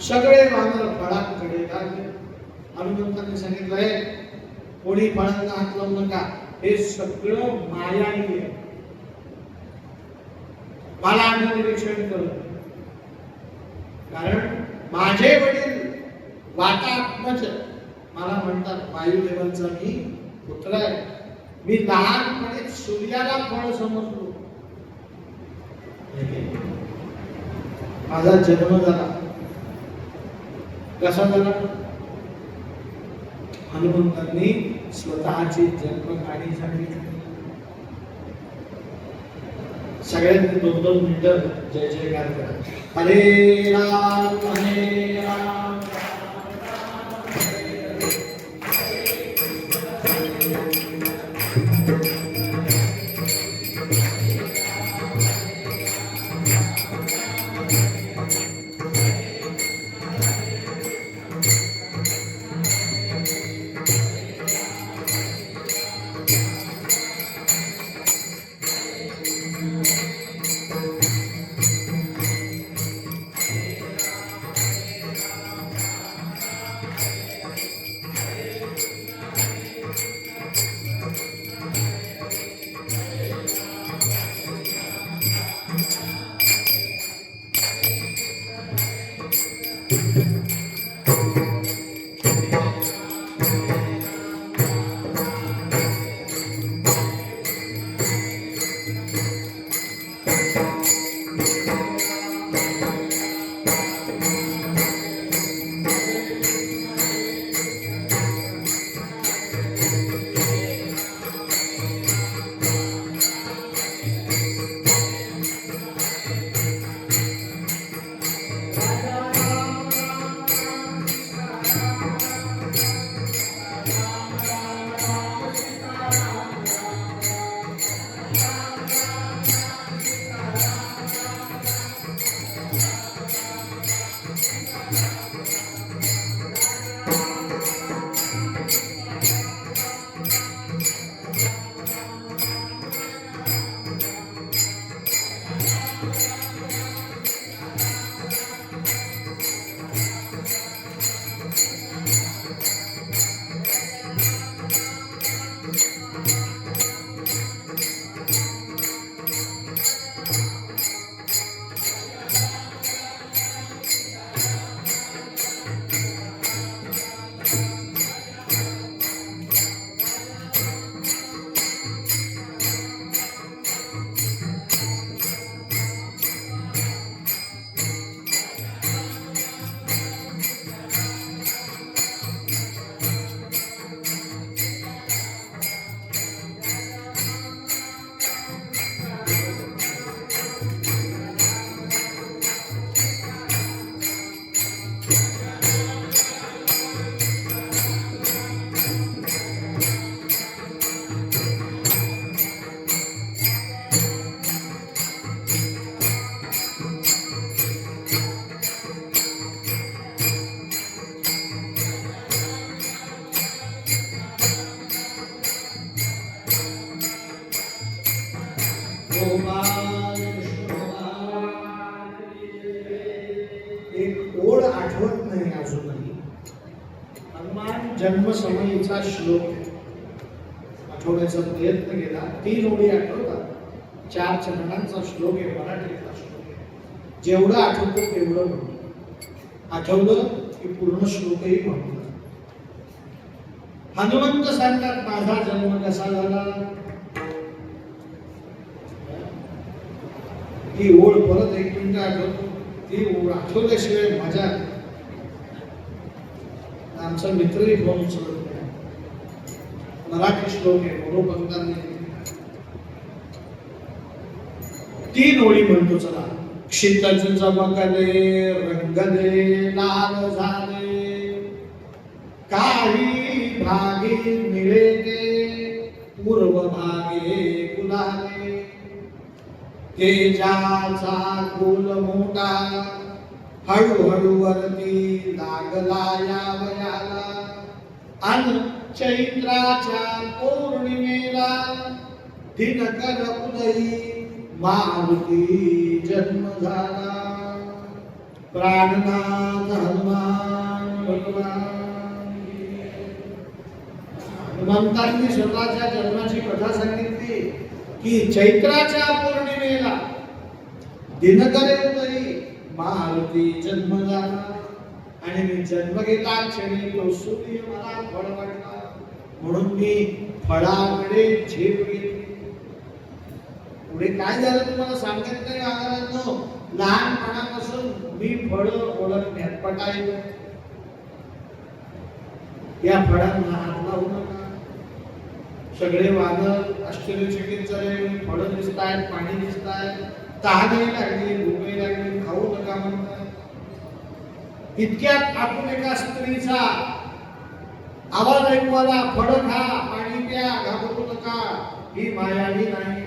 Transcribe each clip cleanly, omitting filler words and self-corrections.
सगळे वानर फळांकडे लागले. हनुमंतांनी सांगितलंय कोणी फळांना हात लावू नका, हे सगळं मायावी आहे. मला निरीक्षण कर, कारण माझे वडील वातात्मज मला म्हणतात वायुदेवांचा मी पुत्र आहे. मी लहानपणी सूर्याला फळ समजलो. माझा जन्म झाला कसा झाला? हनुमंतांनी स्वतःची जन्मकहाणी सांगितली. सगळ्यांनी 2-2 मिनिटं जय जयकार करा. हरे राम हरे राम. एक ओळ आठवत नाही अजूनही. हनुमान जन्मसमयीचा श्लोक आठवण्याचा प्रयत्न केला. 3 ओळी आठवतात. 4 चरणांचा श्लोक आहे, मराठीतला श्लोक आहे. जेवढं आठवतं तेवढं म्हणतो. आठवलं की पूर्ण श्लोकही म्हणतो. हनुमंत सांगतात माझा जन्म कसा झाला. ही ओळ परत 1 मिनिट आठवतो. ती ओळ आठवल्याशिवाय मजा. आमचा मित्रही फोन उचलत नाही. मराठी श्लोक आहे, मोरोपंतांनी 3 ओळी म्हणतो. चला. क्षितिज चमकले रंगले लाल झाले, काही भागी निळे पूर्व भागे गुलाले, तेजाचा गोल मोठा हळूहळू वरती लागला या वयाला, अन चैत्राच्या पौर्णिमेला दिनकर उदयी मारुती जन्म झाला. प्राणनाथ हनुमान भगवान. हनुमंतांनी स्वतःच्या जन्माची कथा सांगितली की चैत्राच्या पौर्णिमेला दिनकरे उदयी मारुती जन्म झाला आणि मी जन्म घेता क्षणी तो सूर्य मला फळ वाटला म्हणून मी फळाकडे झेप घेतली. पुढे काय झालं तुम्हाला सांगत नाही महाराजांनो. लहानपणापासून मी फळ ओळखण्यात पटायलो. या फळांना हात लावू नका. सगळे वादळ आश्चर्यचकित झाले. फळं दिसतायत, पाणी दिसतायत, तहानही लागली, भूकही लागली, खाऊ नका म्हणतात. इतक्यात आपण एका स्त्रीचा आवाज ऐकू आला, फळ खा, पाणी प्या, घाबरू नका, ही मायावी नाही.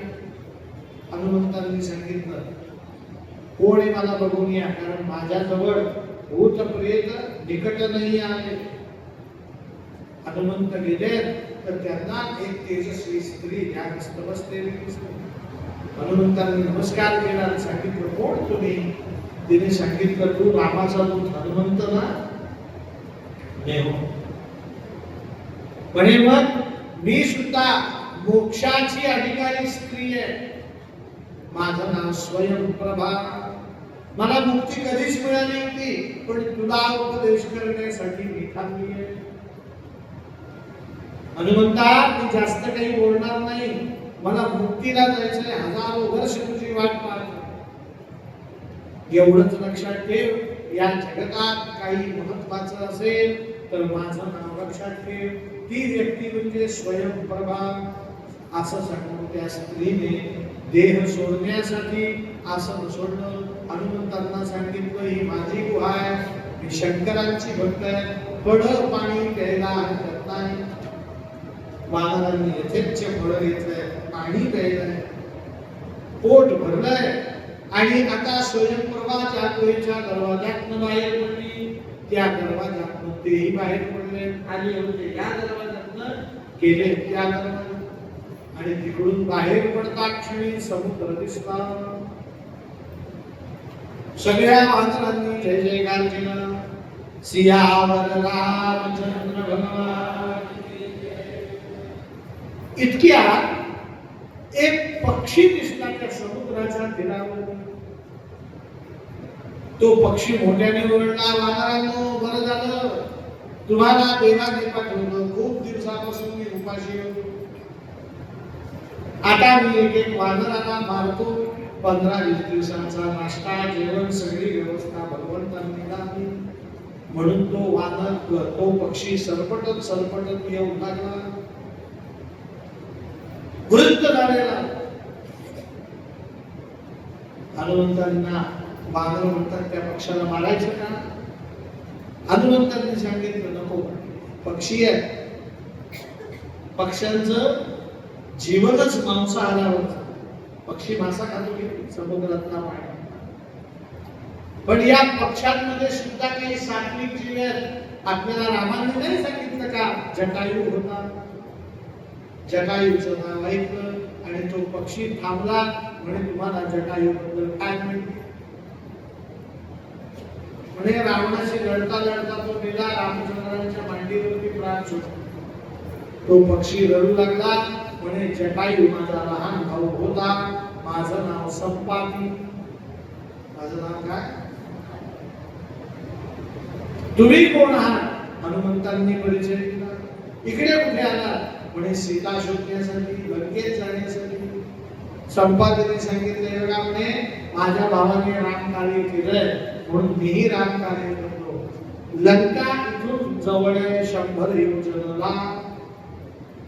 हनुमंतांनी सांगितलं कोणी मला बघून या, कारण माझ्याजवळ भूत प्रेत निकट नाही आले. हनुमंत गेले तर त्यांना एक तेजस्वी स्त्री त्या बसलेली दिसली. हनुमंतांनी नमस्कार केला आणि सांगितलं कोण तुम्ही. तिने सांगितलं तू रामाचा दूत हनुमंत ना. म्हणे मग मी सुद्धा मोक्षाची अधिकारी स्त्री आहे. माझं नाव स्वयंप्रभा. मला मुक्ती कधीच मिळाली होती पण तुला उपदेश करण्यासाठी मी थांबली आहे. हनुमंता मी जास्त काही बोलणार नाही. मला मुक्तीला जायचंय. हजारो वर्ष तुझी वाट पाहतो. एवढंच लक्षात ठेव, या जगतात काही महत्वाचं असेल तर माझं नाव लक्षात ठेव. ती व्यक्ती म्हणजे स्वयंप्रभा. असं सांगून त्या स्त्रीने देह सोडण्यासाठी आसन सोडलं. हनुमंतांना सांगितलं ही माझी गुहा आहे, मी शंकरांची भक्त आहे, फळ पाणी प्यायला हरकत नाही. वानरांनी यथेच्छ फळ घेतलंय, पाणी प्यायलंय, पोट भरलंय आणि आता स्वयंप्रभा जागोईच्या दरवाजातून बाहेर पडली. त्या दरवाजातून तेही बाहेर पडले. आले होते या दरवाजातून, गेले त्या दरवाजात आणि तिकडून बाहेर पडता क्षणी समुद्र दिसला. सगळ्या वानरांनी जय जयकार केला. सियावर रामचंद्र भगवान. इतक्या एक पक्षी दिसला त्या समुद्राच्या तीरावर. तो पक्षी मोठ्याने ओरडला, वानरांनो बरं झालं तुम्हाला देवाने पाठवलं. खूप दिवसापासून मी उपाशी होतो. आता मी एक वानराला मारतो. 15-20 दिवसांचा नाश्ता, जेवण, सगळी व्यवस्था भगवंतांनी दिली. म्हणून तो वानर, तो पक्षी सरपटत सरपटत येऊन लागला. वृद्ध झालेला. हनुमंतांना वानर म्हणतात त्या पक्षाला मारायचं का. हनुमंतांनी सांगितलं नको, पक्षी आहे, पक्ष्यांचं जीवनच मांसाहारावर. पक्षी मासा खातो की समुद्रातला पाणी. पण या पक्ष्यांमध्ये सुद्धा काही सात्विक जीव आहेत. आपल्याला रामाने नाही सांगितलं का जटायू होता. जटायूचं नाव ऐकलं आणि तो पक्षी थांबला. म्हणे तुम्हाला जटायू बद्दल काय माहिती. म्हणे रावणाशी लढता लढता तो मेला. रामचंद्रांच्या मांडीवरती प्राण सुटला. तो पक्षी रडू लागला. म्हणे जटायू माझा लहान भाऊ होता. माझं नाव संपाती. माझं नाव काय. तुम्ही कोण आहात. हनुमंतांनी परिचय दिला. इकडे कुठे आला. म्हणे सीता शोधण्यासाठी, लंकेत जाण्यासाठी. संपातीने सांगितले बघा म्हणे माझ्या भावाने रामकार्य केलंय म्हणून मीही रामकार्य करतो. लंका इथून जवळ आहे 100 योजनाला.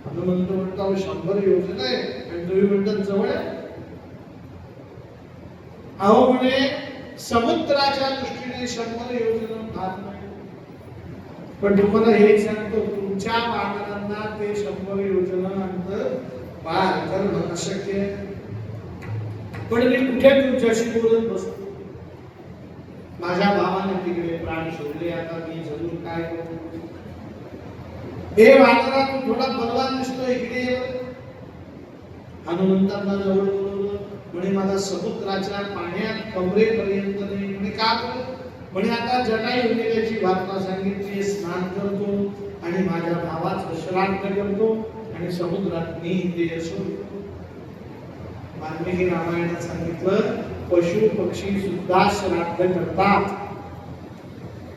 हनुमंत म्हणतो 100 योजना आहे आणि तुम्ही म्हणतात जवळ आहे. अहो म्हणे समुद्राच्या दृष्टीने 100 योजना फार नाही. पण तुम्हाला हे सांगतो तुमच्या वानरांना ते 100 योजना अंतर पार करणं अशक्य आहे. पण मी कुठे तुमच्याशी बोलत बसतो. माझ्या भावाने तिकडे प्राण सोडले. आता मी जरूर काय करू. हे वानरा तू थोडा बलवान दिसतो. इकडे हनुमंतांना जवळ बोलवलं. म्हणे माझा समुद्राच्या पाण्यात कमरेपर्यंत नाही. म्हणे का बोलत. म्हणे आता जटायू गेल्याची वार्ता सांगितली, स्नान करतो आणि माझ्या भावाचं श्राद्ध करतो आणि समुद्रात मी ते सोडतो. वाल्मिकी रामायणात सांगितलं पशु पक्षी सुद्धा श्राद्ध करतात.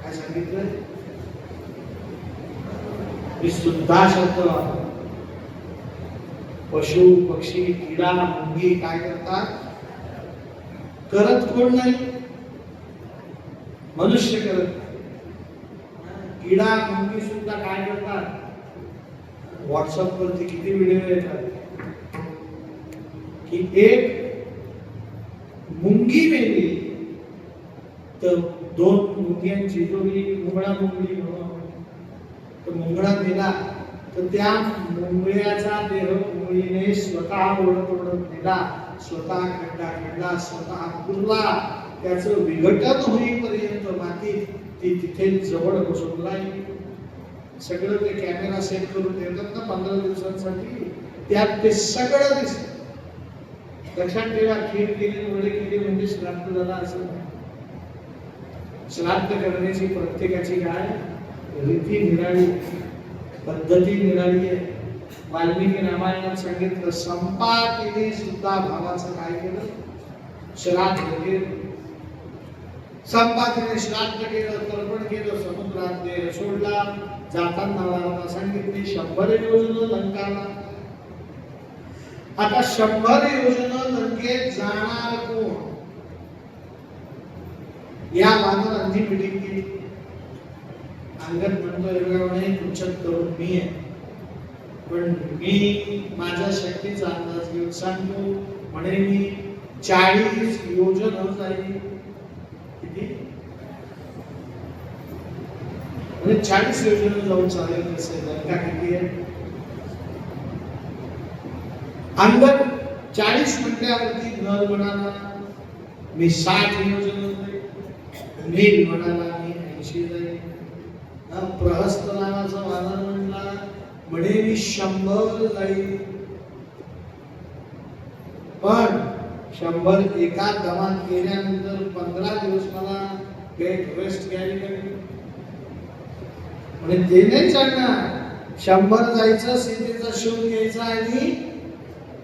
काय सांगितलं? मी सुद्धा शब्द वापरतो. पशु पक्षी किडा मुंगी काय करतात? करत कोण नाही, मनुष्य करत. किडा मुंगी सुद्धा काय करतात? व्हॉट्सअप वरती किती व्हिडिओ येतात की एक मुंगी मेली तर दोन मुंग्यांची जोडी मुंगळा मुंगळी तर मुंगळा मेला तर त्या मुंगळ्याचा देह मुंगळीने स्वतः ओढत ओढत नेला, स्वतः खड्डा खड्डा स्वतः पुरला, त्याचं विघटन होईपर्यंत माती ती तिथे जवळ बसून राहिली. सगळं ते कॅमेरा सेट करून ठेवतात ना 15 दिवसांसाठी, त्यात ते सगळं दिसत. लक्षात ठेवा, खीर केली वडे केली म्हणजे श्राद्ध झाला असं नाही. श्राद्ध करण्याची प्रत्येकाची काय रीती निराळी, पद्धती निराळी आहे. वाल्मिकी रामायणात सांगितलं संपातीने सुद्धा भावाचं काय केलं? श्राद्ध केलं. संपातीने श्राद्ध केलं, तर्पण केलं, समुद्रात देह सोडला. जाताना वार्ता सांगितली 100 योजन लंकाला. आता 100 योजन लंकेत जाणार कोण? या वानरांची मीटिंग केली. अंगद म्हणतो एवढ्याने कुचत करून मी आहे, पण मी माझ्या शक्तीचा अंदाज घेऊन सांगतो. म्हणे मी 40 योजन जाईल. किती? 40 योजन जाऊन चालेल कसे? लंका किती आहे? अंगद 40 म्हटल्यावरती नर म्हणाला मी 60 योजन जाईल. नील म्हणाला मी 80 जाईल. प्रहस्त नावाचा वानर म्हणला म्हणे मी 100 जाईल. पण 100 एका दमात केल्यानंतर 15 दिवस मला बेड रेस्ट घ्यावी लागेल. म्हणजे ते नाही चालणार. 100 जायचं, सीतेचा शोध घ्यायचा आणि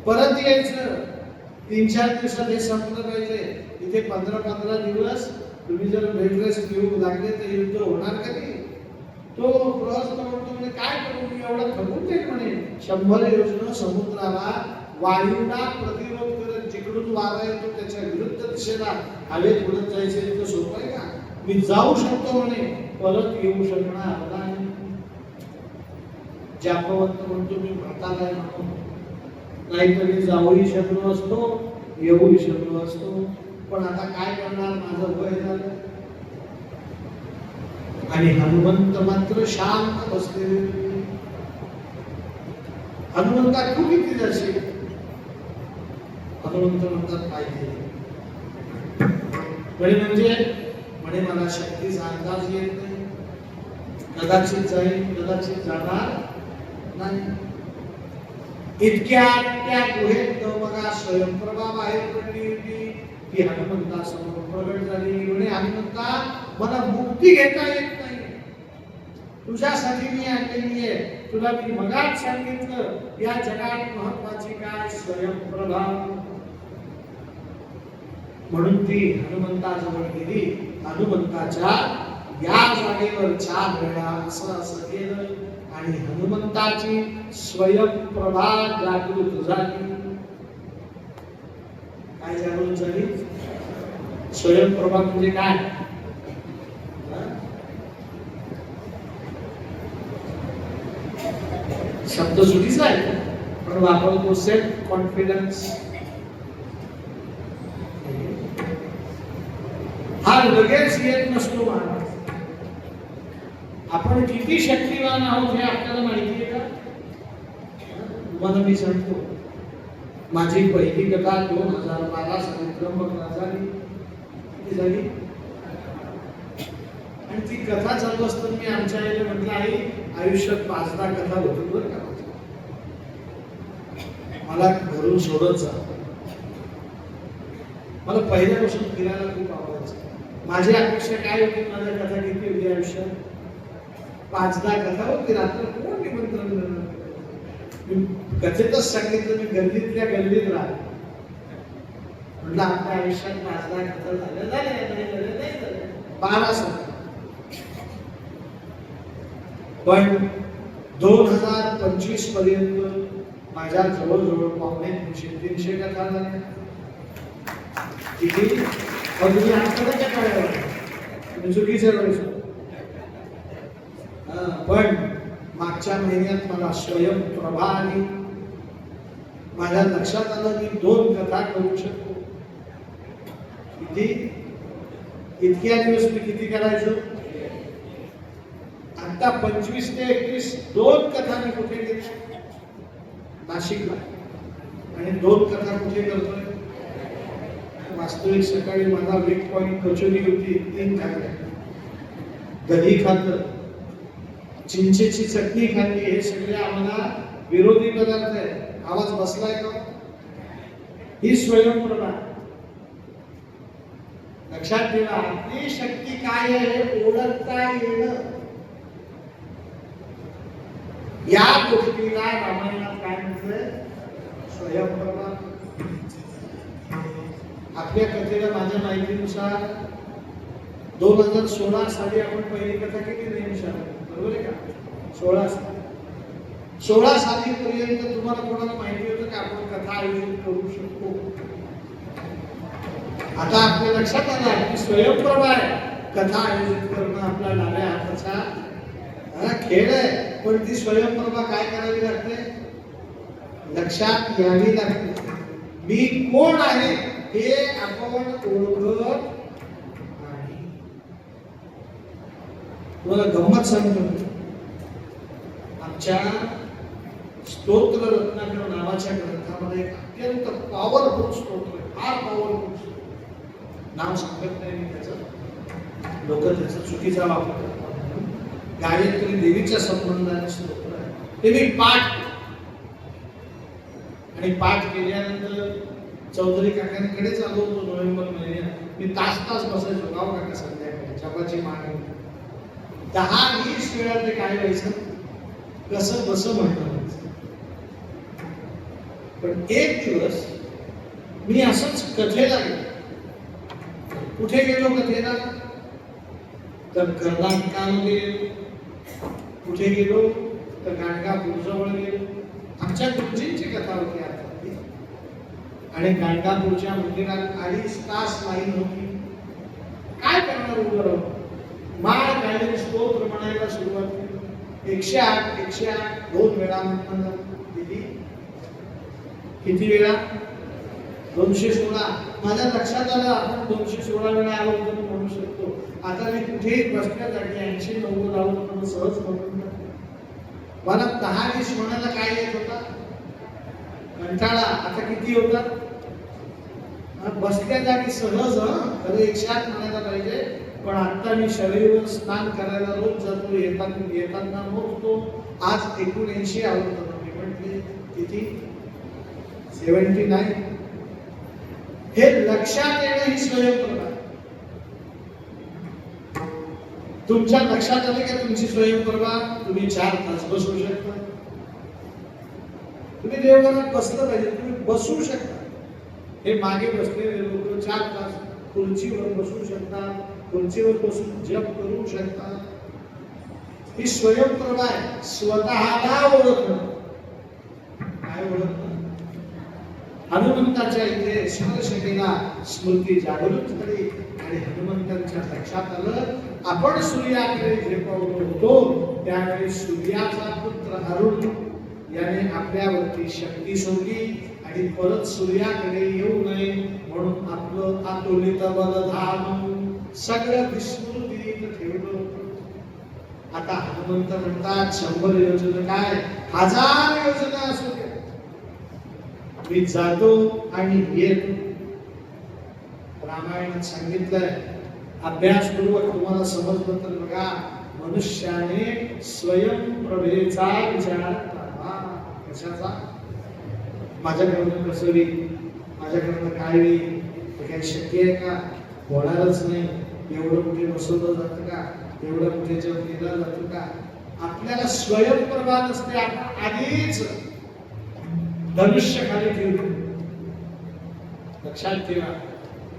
परत यायचं. 3-4 दिवसात हे संपलं पाहिजे. इथे 15-15 दिवस तुम्ही जर बेड रेस्ट घेऊ लागले तर युद्ध होणार कधी? तो प्रहस्त म्हणतो म्हणजे काय करू मी एवढा थकून जाईल म्हणे. 100 योजन समुद्राला वायूला प्रतिरोध करत जिकडून वारा येतो त्याच्या विरुद्ध दिशेला हवेत उडत जायचं इतकं सोपं आहे का? मी जाऊ शकतो म्हणे, परत येऊ शकणार नाही. जापवंत म्हणतो मी भारताला आहे म्हणून, नाहीतरी जाऊही शकलो असतो, येऊही शकलो असतो, पण आता काय करणार, माझं वय झालं. आणि हनुमंत मात्र शांत बसलेले. हनुमंता तू किती जाशील? हनुमंत म्हणतात पाहिजे म्हणे मला शक्तीचा अंदाज येत नाही, कदाचित जाईल कदाचित जाणार नाही. इतक्या त्या गुहेत बघा स्वयंप्रभा बाहेर पडली होती, ती हनुमंता समोर प्रगट झाली. म्हणे हनुमंता मला मुक्ती घेता येत नाही, तुझ्यासाठी मी आणलेली आहे. तुला मी मगाच सांगितलं या जगात महत्वाची काय स्वयंप्रभा. म्हणून ती हनुमंताजवळ गेली. हनुमंताच्या या जागेवर 4 वेळा असं केलं आणि हनुमंताची स्वयंप्रभा जागृत झाली. काय जागृत झाली? स्वयंप्रभा म्हणजे काय? शब्द चुकीचा आहे पण वापरतो सेल्फ कॉन्फिडन्स. हा लगेच येत नसतो माणूस. आपण किती शक्तिवान आहोत हे आपल्याला माहिती आहे का? तुम्हाला मी सांगतो, माझी पहिली कथा 2012 साली त्र्यंबकला झाली. किती झाली? आणि ती कथा चालू असताना मी आमच्या आईला म्हटलं आई आयुष्यात 5-10 कथा होतील बरं का, मला घरून सोडत जा. मला पहिल्यापासून फिरायला खूप आवडायचं. माझी अपेक्षा काय होती, माझ्या कथा किती होती आयुष्यात? 5-10 कथा होती. रात्र कोण निमंत्रण देणार? मी कथेतच सांगितलं, मी गल्लीतल्या गल्लीत राहतो. म्हटलं आपल्या आयुष्यात 5-10 कथा झाल्या 12 पण 2025 पर्यंत माझ्या जवळजवळ 250-300 कथा झाल्या. किती? तुम्ही आठवड्याच्या काळावर चुकीच्या वेळेस. पण मागच्या महिन्यात मला स्वयंप्रभा आली. माझ्या लक्षात आलं मी 2 कथा करू शकतो. किती? इतक्या दिवस मी किती करायचो? आता 25 ते 21 2 कथा मी कुठे केल्या? नाशिकला. आणि 2 कथा कुठे करतोय? वास्तविक सकाळी माझा वीक पॉइंट कचोरी होती, 3 खाल्ल्या. दही खाल्लं, चिंचेची चटणी खाल्ली. हे सगळे आम्हाला विरोधी पदार्थ आहे. आवाज बसलाय का? ही स्वयंप्रभा. लक्षात ठेवा, आपली शक्ती काय आहे ओळखता येणं. या गोष्टीला रामायणात काय म्हटलंय? स्वयंप्रभा. आपल्या कथेला माझ्या माहितीनुसार 2016 साली आपण पहिली कथा केली नाही, बरोबर आहे का? 16 सालीपर्यंत तुम्हाला कोणाला माहिती होतं की आपण कथा आयोजित करू शकतो? आता आपल्या लक्षात आलं की स्वयंप्रभा आहे. कथा आयोजित करणं आपला डाव्या हाताचा खेळ आहे. पण ती स्वयंप्रभा काय करावी लागते? लक्षात यावी लागते. मी कोण आहे हे आपण ओळखत नाही. तुम्हाला गंमत सांगतो, आमच्या स्तोत्र रत्नाकर नावाच्या ग्रंथामध्ये एक अत्यंत पॉवरफुल स्तोत्र आहे. फार पॉवरफुल. नाव सांगत नाही मी त्याचं, लोक त्याचा चुकीचा वापर करतात. गायत्री देवीच्या संबंधाने स्तोत्र आहे. ते मी पाठ आणि पाठ केल्यानंतर चौधरी काकांकडेच आलो होतो नोव्हेंबर महिन्यात. मी तास बसायचो. गाव काका संध्याकाळी जपाची मागणी 10-20 वेळा ते काय व्हायचं, कसं बसं म्हणलं. पण एक दिवस मी असंच कथेला गेलो. कुठे गेलो कथेला? तर कर्नाटकामध्ये गेलो. कुठे गेलो? तर गाणगापूरजवळ गेलो. आमच्या गुरुजींची कथा होती आता. आणि गाणगापूरच्या मंदिरात 2.5 तास लाईन होती. काय करणार उभं राहून? माळ काढून स्तोत्र म्हणायला सुरुवात केली. 108 2 वेळा म्हणतात. किती वेळा? 216. माझ्या लक्षात आलं आपण 216 वेळा आलो तर म्हणू शकतो. आता मी कुठेही बसल्या जागी 80-90 लावून म्हणून सहज म्हणून मला 10-20 म्हणायला काय येत होता? कंटाळा. आता किती होतात? बसल्या जागी सहज. खरं 108 म्हणायला पाहिजे. पण आता मी शरीरावर स्नान करायला रोज जातो. येताना मोजतो. आज 79 आवडतो. मी म्हटले किती? 79. हे लक्षात येणं ही स्वयंप्रभा. तुमच्या लक्षात आले का तुमची स्वयंप्रभा? तुम्ही 4 तास बसू शकता. तुम्ही देवघरात बसलं पाहिजे. तुम्ही बसू शकता. हे मागे बसलेले लोक 4 तास खुर्चीवर बसू शकतात. खुर्चीवर बसून जप करू शकतात. ही स्वयंप्रभा आहे. स्वतःला ओळखणं. काय ओळखणं? हनुमंताच्या इथे स्पर्श केला, स्मृती जागृत झाली आणि हनुमंतांच्या लक्षात आलं आपण सूर्याकडे झेपावलो होतो त्यावेळी सूर्याचा पुत्र अरुण याने आपल्यावरती शक्ती सोडली आणि परत सूर्याकडे येऊ नये म्हणून आपलं अतुलित बलधाम सगळं विस्मृतीत ठेवलं. आता हनुमंत म्हणतात 100 योजना काय 1000 योजना असू द्या, मी जातो आणि येतो. रामायणात सांगितलंय, अभ्यासपूर्वक तुम्हाला समजलं तर बघा, मनुष्याने स्वयंप्रभेचा विचार करावा. कशाचा? माझ्याकडून कसं होईल, माझ्याकडून काय होईल, हे काही शक्य आहे का? होणारच नाही. एवढं कुठे बसवलं जातं का, एवढं कुठे जेवण केलं जातं का? आपल्याला स्वयंप्रभा नसते, आपण आधीच धनुष्य खाली ठेवतो. लक्षात ठेवा,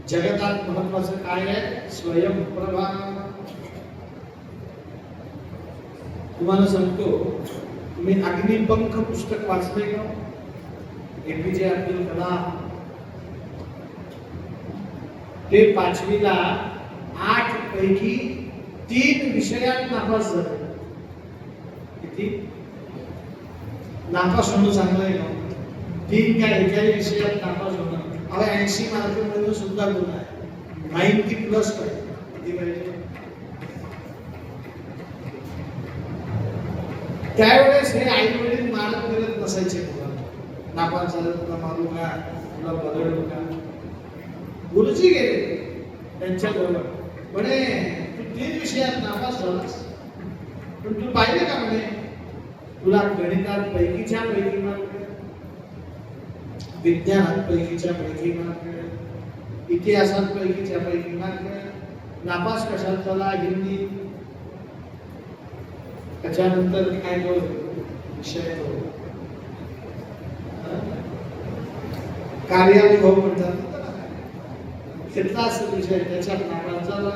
जगतात महत्वाचं काय आहे? स्वयंप्रभा. तुम्हाला सांगतो, तुम्ही अग्निपंख पुस्तक वाचले का? एपीजे अब्दुल कलाम. ते 5वीला 8 पैकी 3 विषयात नापास झाले. किती? नापास होणं चांगलं आहे का? 3 काय एकाही विषयात नापास होणं. अहो 80 मार्क मिळणं सुद्धा गुण आहे. 90+ पाहिजे. किती पाहिजे? त्यावेळेस हे आई वडील मारत करत नसायचे. नापास झालं तुला मारू का, तुला बदलू का? गुरुजी गेले त्यांच्या जवळ, म्हणे तू 3 विषयात नापास झालास, पण तू पाहिले का? म्हणे तुला गणितात पैकीच्या पैकी मार्क, विज्ञानात पैकीच्या पैकी मार्क, इतिहासात पैकीच्या पैकी मार्क. नापास कशात झाला? हिंदी. त्याच्यानंतर काय विषय कार्यानुभव म्हणतात, घेतला असेल विषय, त्याच्यात नापास झाला.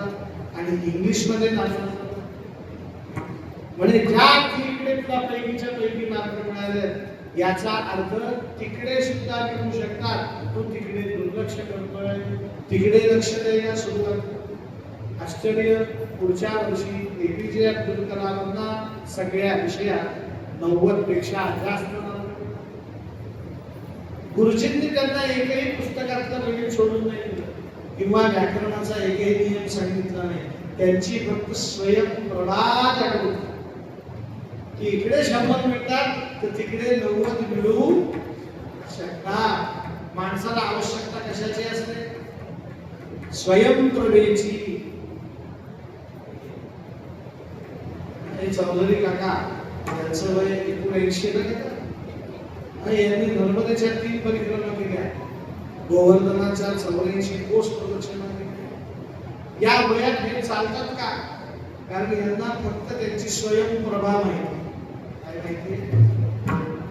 आणि इंग्लिश मध्ये नापास झाला. म्हणजे ज्या तिकडे तुला पैकीच्या पैकी मार्क मिळाले, याचा अर्थ तिकडे सुद्धा मिळू शकतात. तू तिकडे दुर्लक्ष करतोय, तिकडे लक्ष द्यायला सुरू करतो. आश्चर्य, पुढच्या वर्षी एपीजे अब्दुल कलामांना सगळ्या विषयात 90 पेक्षा जास्त मार्क. गुरुजींनी त्यांना एकही पुस्तकातलं गणित सोडून नाही दिलं किंवा व्याकरणाचा एकही नियम सांगितला नाही. त्यांची फक्त स्वयंप्रभा जागृत की इकडे 100 मिळतात तर तिकडे 90 मिळू शकतात. माणसाला आवश्यकता कशाची असते? स्वयंप्रभेची. चौधरी काका यांचं वय 79 ला गेलं आणि यांनी नर्मदेच्या 3 परिक्रमा केल्या, गोवर्धनाच्या 84 कोस प्रदक्षिणा केल्या. या वयात हे चालतात का? कारण यांना फक्त त्यांची स्वयंप्रभा माहिती. काय माहिती?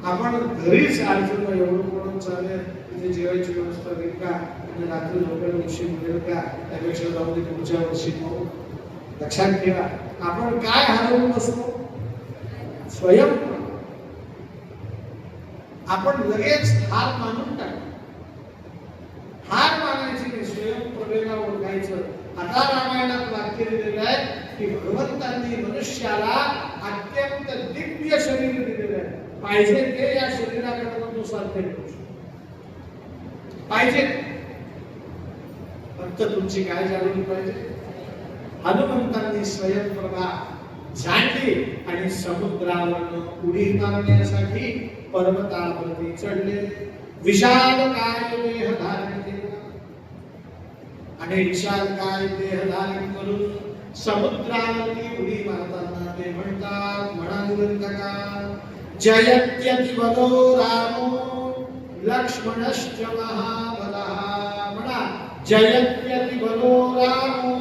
आपण घरीच अडचण एवढं पडून चालेल, तिथे जेवायची व्यवस्था होईल का, आणि रात्री झोपायला उशीर मिळेल का, त्यापेक्षा जाऊन ते पुढच्या वर्षी पाहू. लक्षात ठेवा, आपण काय हरवून बसतो? स्वयं. आपण लगेच हार मानून टाकतो. हार मानायची नाही, स्वयंप्रभेला ओळखायचं. आता रामायणात वाक्य दिलेलं आहे की भगवंतांनी मनुष्याला अत्यंत दिव्य शरीर दिलेलं आहे. पाहिजे ते या शरीराकडे तो साध्य करू शकतो. पाहिजे फक्त तुमची काय जाणून पाहिजे? हनुमंतांनी स्वयंप्रभा जाणली आणि समुद्रावर उडी मारण्यासाठी पर्वतावरती चढले. विशाल काय देह धारण केला आणि विशाल काय देह धारण करून समुद्रावरती उडी मारताना ते म्हणतात, म्हणाले जयत्यति बलो रामो लक्ष्मणश्च महाबलः. म्हणा जयत्यति बलो रामो.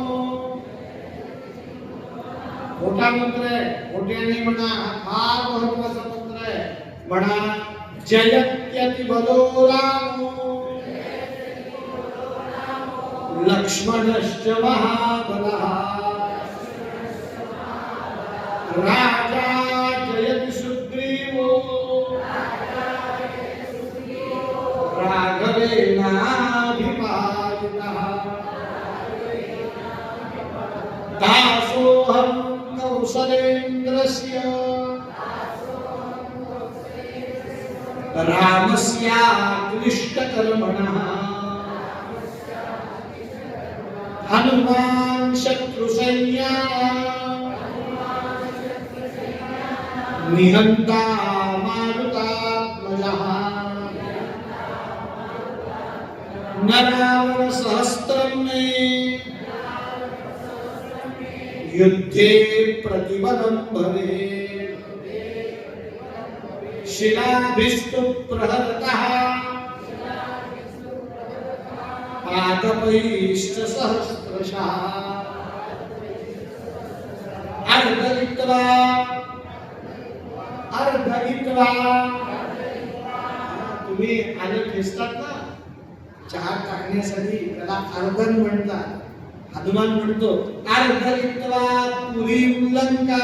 मोठा मंत्र आहे, मोठ्याने म्हणा, फार महत्वाचा मंत्र आहे. म्हणा जयत्यति बलो रामो लक्ष्मणश्च महाबलः. राजा जयति सुग्रीवो राघवेनाभिपालितः. दासोऽहं कौसलेन्द्रस्य रामस्याक्लिष्टकर्मणः. हनुमान् शत्रुसैन्यानां निहन्ता मारुतात्मजः. न रावणसहस्रं मे युद्धे प्रतिबलं भवेत्. शिलाभिस्तु प्रहरतः पादपैश्च सहस्रशः. अर्धयित्वा अर्धयित्वा तुम्ही आलं ठेचतात ना चहा टाकण्यासाठी त्याला अर्धन म्हणतात हनुमान म्हणतो अर्धयित्वा पुरीं लंका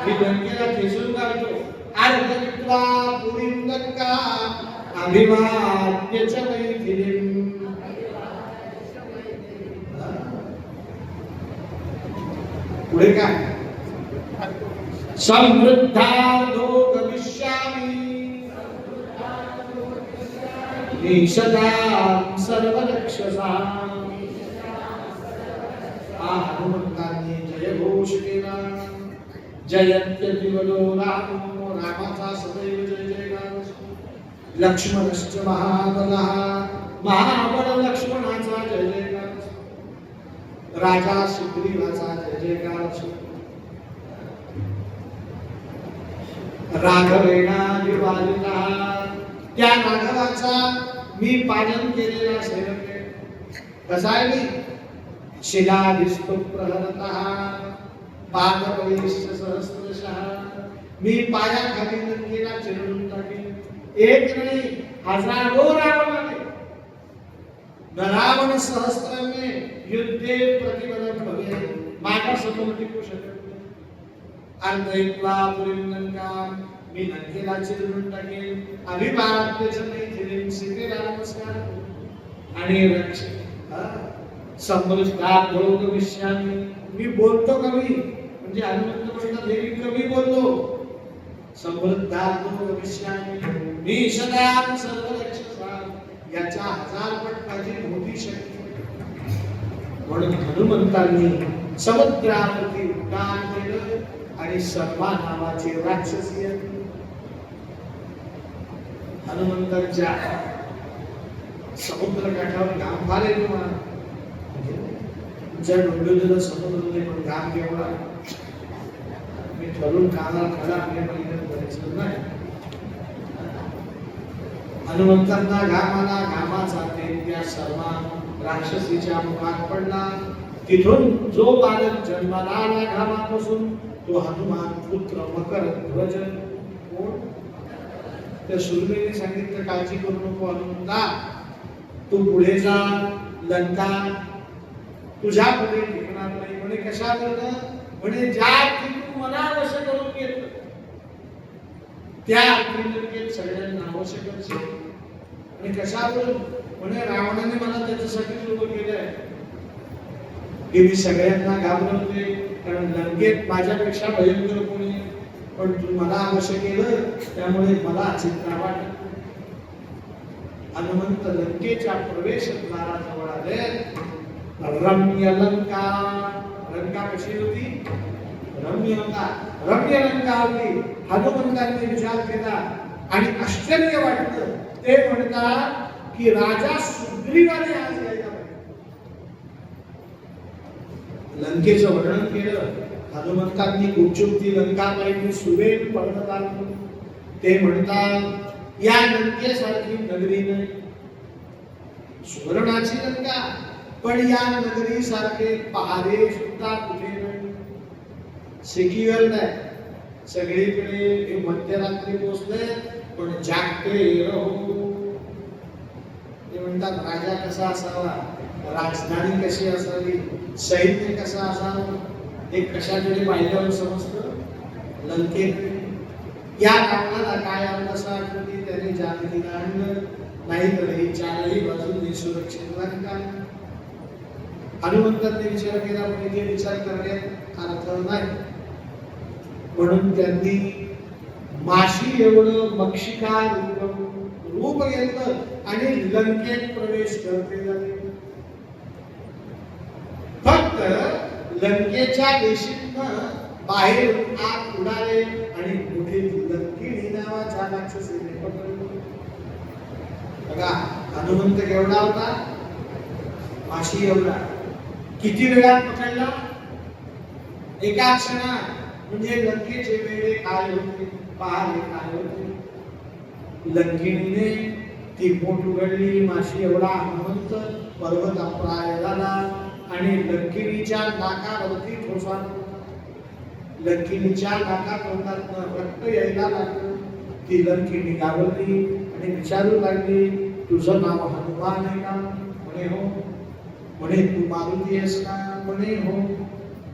मी लंकेला ठेचून काढतो अर्धयित्वा पुरीं लंका अभिवाद्य च मैथिलीं पुढे काय समृद्धार्धो गमिष्यामि निषदां सर्वरक्षसां हनुमंतांनी जयघोष केला जयत्यतिवलो रामो रामाचा सदैव जय जयकार लक्ष्मणश्च महाबलः महाबल लक्ष्मणाचा जय जयकार राजा सुग्रीवाचा जय जयकार राघवेणाभिवादिता त्या राघवाचा मी पालन केलेला सेवक आहे कसा आहे मी शिलाधिष्ठो प्रहरतः पादपैश्च सहस्रशः मी पायाखाली लंकेला चिरडून टाकेन एक नाही हजारो रावण आले न रावण सहस्त्र में युद्धे प्रतिबल भवे माझ्या समोर टिकू शकत अर्धयित्वा पुरीं लंकां मी लंकेला चिरडून टाकेन अभिवाद्य च मैथिलीं सीतेला नमस्कार आणि रक्ष समृद्धार्धो गमिष्यामि मी बोलतो कमी म्हणजे हनुमंत म्हणतात हे मी कमी बोललो समृद्धार्धो गमिष्यामि निषदां सर्वरक्षसां याच्या 1000 पट माझी मोठी शक्ती म्हणून हनुमंतांनी समुद्रावरती उड्डाण केलं आणि सर्वा नावाचे राक्षसी हनुमंतांच्या समुद्र काठावर घाम फारे तुमच्या डोंबिवलीला समुद्र पण घाम केवढा मी ठरून काला खडा करायचं नाही हनुमंतांना घाम आला घामाचा तेल त्या सर्व राक्षसीच्या मुखात पडला तिथून जो बालक जन्माला आला घामापासून तो हनुमान पुत्र मकर ध्वज कोण त्या सुरमेने सांगितलं काळजी करू नको हनुमंता तू पुढे जा लंका तुझ्या पुढे टिकणार नाही म्हणे कशा करणं म्हणे ज्या तू मला वश करून घेतलं त्या लंकेत सगळ्यांना वश करशील आणि कशावरून म्हणे रावणाने मला त्याच्यासाठी उभं केलंय की मी सगळ्यांना घाबरवते कारण लंकेत माझ्यापेक्षा भयंकर कोणी पण तू मला अवश्य केलं त्यामुळे मला चिंता वाटत हनुमंत लंकेच्या प्रवेशद्वाराजवळ आले रम्य लंका लंका कशी होती रम्य होता रम्य लंका होती हनुमंतांनी विचार केला आणि आश्चर्य वाटलं ते म्हणतात की राजा सुग्रीवाने आज यायला लंकेचं वर्णन केलं हनुमंतांनी गुपचूप ती लंका पाहिली सुवेग पडत आलो ते म्हणतात या लंकेसारखी नगरी नाही सुवर्णाची लंका पण या नगरी सारखे पहारे सुद्धा कुठे नाही सिकीवर नाही सगळीकडे हे मध्यरात्री पोहोचले पण जागते रहो ते म्हणतात राजा कसा असावा राजधानी कशी असावी सैन्य कसं असावं हे कशाकडे पाहिल्यावर समजतं लंकेत या कामाला काय अवस्था आठवली त्याने जागतिक आणलं नाहीतर ही चारही बाजूंनी सुरक्षित लंका हनुमंतांनी विचार केला पण ते विचार करण्यात अर्थ नाही म्हणून त्यांनी माशी एवढं मक्षिका रूप घेतलं आणि लंकेत प्रवेश करते झाले फक्त लंकेच्या देशीतनं बाहेर आग उडाले आणि मोठे लंकिणी नावाच्या राक्षसीने पकडले बघा हनुमंत केवढा होता माशी एवढा किती वेळात पकडला एका क्षणात म्हणजे लंकेचे वेळे काय होते पहारे काय होते लंकिणीने ती पोट उघडली माशी एवढा हनुमंत पर्वत अप्राय झाला आणि लंकिणीच्या नाकावरती ठोसा. लंकिणीच्या नाकातोंडातनं रक्त यायला लागलं. ती लंकिणी घाबरली आणि विचारू लागली, तुझं नाव हनुमान आहे का? म्हणे हो. म्हणे तू मारुती आहेस का? म्हणे हो.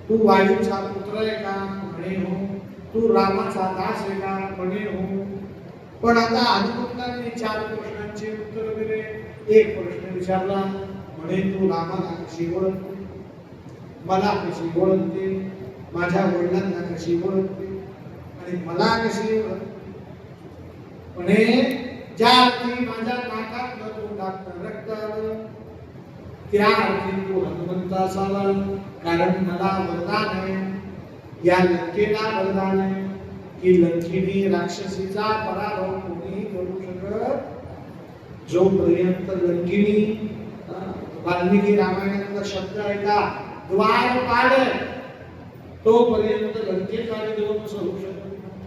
तू वायूचा पुत्र आहे का? म्हणे हो. तू रामाचा दास आहे का? म्हणे हो. पण आता हनुमंतांनी 4 प्रश्नांची उत्तर दिले. एक प्रश्न विचारला, म्हणे तू रामाला कशी ओळखते? मला कशी ओळखते? माझ्या वडिलांना कशी ओळखते? आणि मला कशी ओळखते? म्हणे ज्या अर्थी माझ्या नाकात तोंडात रक्त आलं त्या अर्थी तू हनुमंत असावा, कारण मला वरदान आहे, या लंकेला वरदान आहे की लंकिनी राक्षसीचा पराभव कोणी करू शकत. जोपर्यंत लंकिनी, वाल्मिकी रामायणातला शब्द आहे का, द्वारपाल, तोपर्यंत लंकेचा विध्वंस होऊ शकत नाही.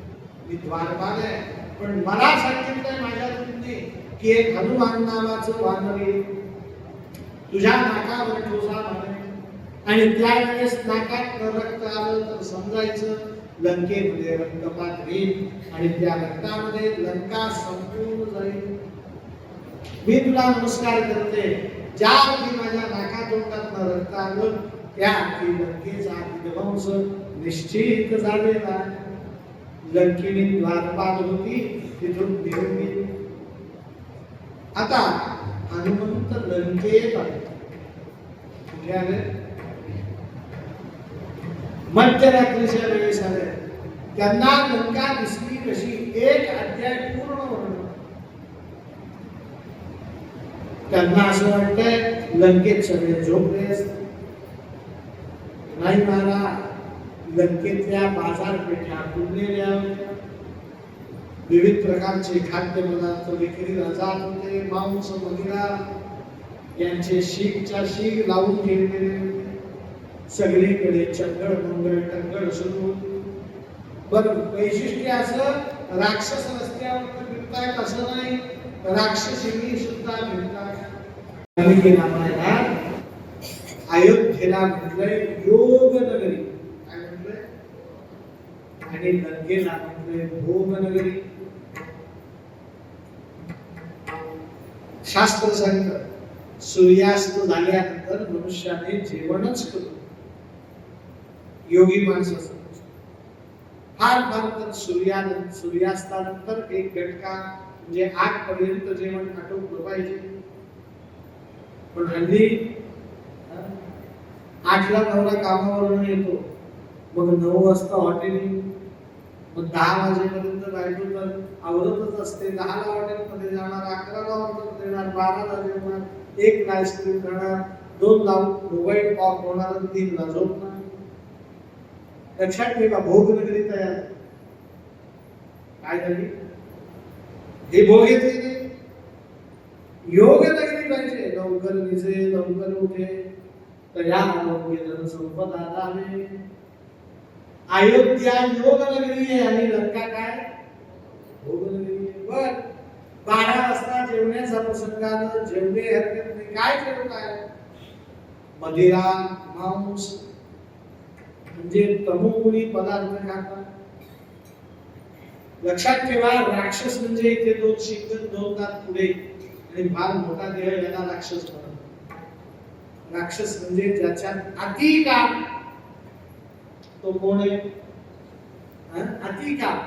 मी द्वारपाल आहे, पण मला सांगितलंय माझ्या गुरूंनी की एक हनुमान नावाचं वानर येईल, तुझ्या नाकावर ठोसा मारेल, आणि त्यावेळेस नाकात रक्त आलं तर समजायचं लंकेमध्ये रक्तपात होईल आणि त्या रक्तामध्ये लंका संपूर्ण जाईल. मी तुला नमस्कार करते, ज्या अर्थी माझ्या नाकातोंडात रक्त आलं त्या अर्थी लंकेचा विध्वंस निश्चित झालेला. लंकिनी द्वारपाल होती, तिथून निघून गेली. आता हनुमंत लंकेत आले. कुठे आले? मध्यरात्रीच्या वेळेस आले. त्यांना लंका दिसली कशी? एक अध्याय पूर्ण वर्णन. त्यांना असं वाटतंय लंकेत सगळे झोपले असते. नाही महाराज, लंकेतल्या बाजारपेठा फुललेल्या होत्या. विविध प्रकारचे खाद्यपदार्थ विक्रीला जात होते. मांस, मदिरा यांचे शीखच्या शीख लावून ठेवलेले होते. सगळीकडे चंगळ मंगळ टंगळ सुरू. बरं, वैशिष्ट्य असं राक्षस रस्त्यावर फिरतायत असं नाही, राक्षसिनी सुद्धा फिरतायत. अयोध्येला म्हटलंय योग नगरी, काय म्हटलंय? आणि लंकेला म्हटलंय भोग नगरी. शास्त्र सांगतं सूर्यास्त झाल्यानंतर मनुष्याने जेवणच करू. योगी माणसं फार फार तर सूर्यास्तानंतर एक घटका म्हणजे 8 पर्यंत जेवण आटोपलं पाहिजे. पण हल्ली 8ला नवरा कामावरून येतो, मग 9 वाजता हॉटेलिंग, मग 10 वाजेपर्यंत बायको तर आवरतच असते. 10ला हॉटेलमध्ये जाणार, 11ला हॉटेल देणार, 12ला जेवणार, 1ला आईस्क्रीम खाणार, 2ला मोबाईल ऑफ होणार, 3ला झोपणार. लक्षात ठेवा, भोग नगरी तयार. काय झाली? हे भोग येते. योग नगरी पाहिजे. लवकर निजे, लवकर उठे, तया आरोग्य संपदा लाभे. अयोध्या योग नगरी आहे आणि लंका काय? भोग नगरी आहे. बर, 12 वाजता जेवण्याचा प्रसंग आला, जेवणे हरकत नाही. काय जेवण काय? मदिरा, मांस, म्हणजे तमोगुणी पदार्थ खातात. लक्षात ठेवा, राक्षस म्हणजे इथे 2 शिंग, 2 दात पुढे आणि फार मोठा देह, याला राक्षस म्हणतात. राक्षस म्हणजे ज्याच्यात अति काम. तो कोण आहे? अति काम.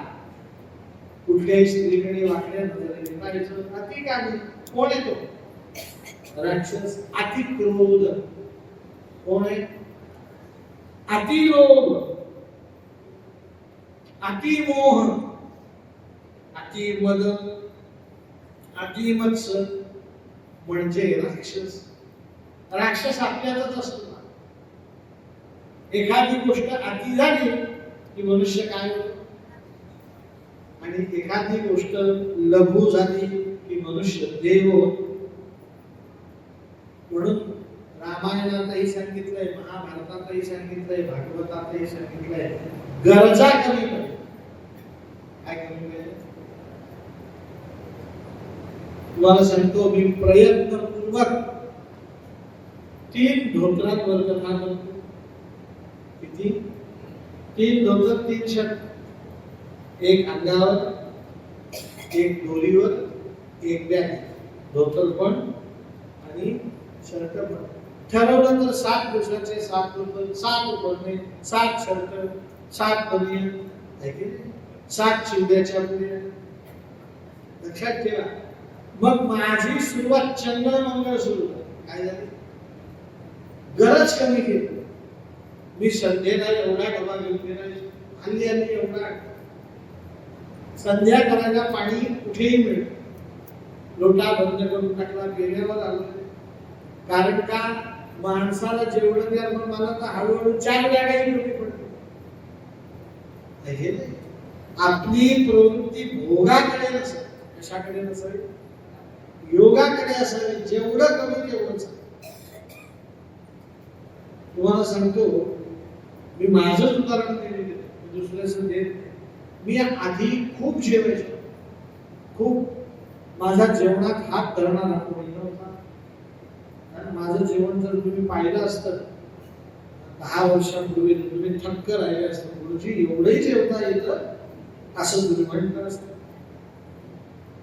कुठल्याही स्त्रीकडे वाकड्या नजरेने पाहायचं. अति काम कोण आहे? तो राक्षस. अति क्रोध कोण आहे? अति लोभ, अति मोह, अति मद, अति मत्सर म्हणजे राक्षस. राक्षस आपल्यातच असतो. एखादी गोष्ट अति झाली की मनुष्य काय होतो, आणि एखादी गोष्ट लघु झाली की मनुष्य देव होतो. म्हणून रामायणातही सांगितलंय, महाभारतातही सांगितलंय, भागवतातही सांगितलंय, गरजा कमी कर. काय कमी पाहिजे? तुम्हाला सांगतो मी प्रयत्नपूर्वक 3 धोत्रांवर कथा करतो. किती? 3 धोतर 3 शर्ट, एक अंगावर, एक दोरीवर, एक बॅग. धोतर पण आणि शर्ट पण. ठरवलं तर 7 दिवसाचे 7 धोतर, 7 उपरणे, 7 शर्ट, 7 बनियन, 7 चिंध्याच्या पुऱ्या. लक्षात ठेवा. मग माझी सुरुवात चंद्र मंगळ सुरू. काय झाली? गरज कमी केली. मी संध्येला एवढा डबा घेऊन गेला, हल्ली एवढा. संध्या करायला पाणी कुठेही मिळेल. लोटा बंद करून टाकला, गेल्यावर आलो. कारण का? माणसाला जेवढं द्या, मग मला तर हळूहळू 4 बॅगाही कमी पडते. आपली प्रवृत्ती भोगाकडे नसावी. कशाकडे नसावी? योगाकडे असावी. जेवढं कमी तेवढंच. तुम्हाला सांगतो, मी माझं उदाहरण दिलेलं, दुसऱ्याचं देत. मी आधी खूप जेवायचो, खूप. माझा जेवणात हात धरणारा कोणी नव्हता. आणि माझं जेवण जर तुम्ही पाहिलं असतं 10 वर्षांपूर्वी, तुम्ही थक्क राहिले असतं. गुरुजी एवढंही जेवता येतं असं तुम्ही म्हणत असतं.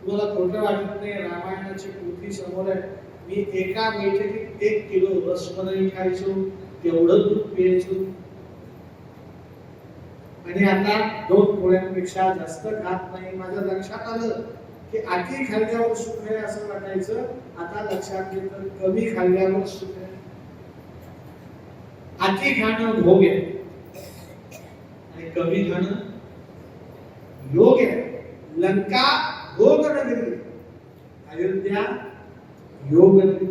तुम्हाला खोटं वाटत नाही. रामायणाची कृती समोर आहे. मी एका बैठकीत 1 किलो रसमलाई खायचो, तेवढं दूध प्यायचो. आणि आता 2 पोळ्यांपेक्षा जास्त खात नाही. माझ्या लक्षात आलं की अति खाल्ल्यावर सुख आहे असं वाटायचं. आता लक्षात येतं कमी खाल्ल्यावर सुख आहे. अति खाणं भोग आहे आणि कमी खाणं योग आहे. लंका भोग नगरी, अयोध्या योग नगरी.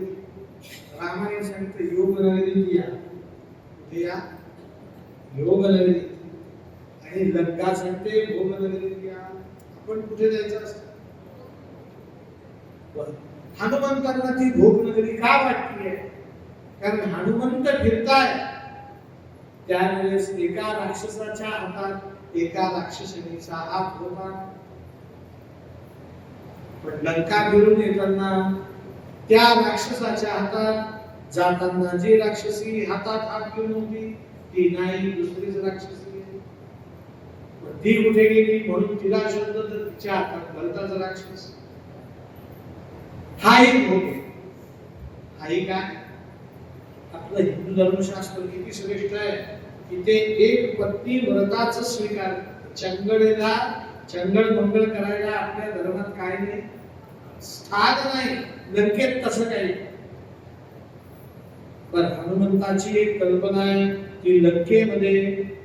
रामायण सांगतं योग नगरी या, योग नगरी. आणि लंका सांगते भोग नगरी या. आपण कुठे जायचं असतं? हनुमंतांना ती भोग नगरी का वाटतीये? कारण हनुमंत फिरताय त्यावेळेस एका राक्षसाच्या हातात एका राक्षसणीचा हात होता. पण लंका फिरून येताना त्या राक्षसाच्या हातात, जाताना जी राक्षसी हातात हात घेऊन होती ती नाही, दुसरीच राक्षसी. ती कुठे गेली म्हणून तिला शोधलं तर तिच्या हातात भलताच राक्षस. हाही भोग. हाही काय? आपलं हिंदू धर्मशास्त्र किती श्रेष्ठ आहे. तिथे एक पत्नी व्रताचं स्वीकार. चंगळेला चंगळ मंगळ करायला आपल्या धर्मात काय नाही, स्थान नाही. लंकेत तसं काही. पण हनुमंताची एक कल्पना आहे की लंकेमध्ये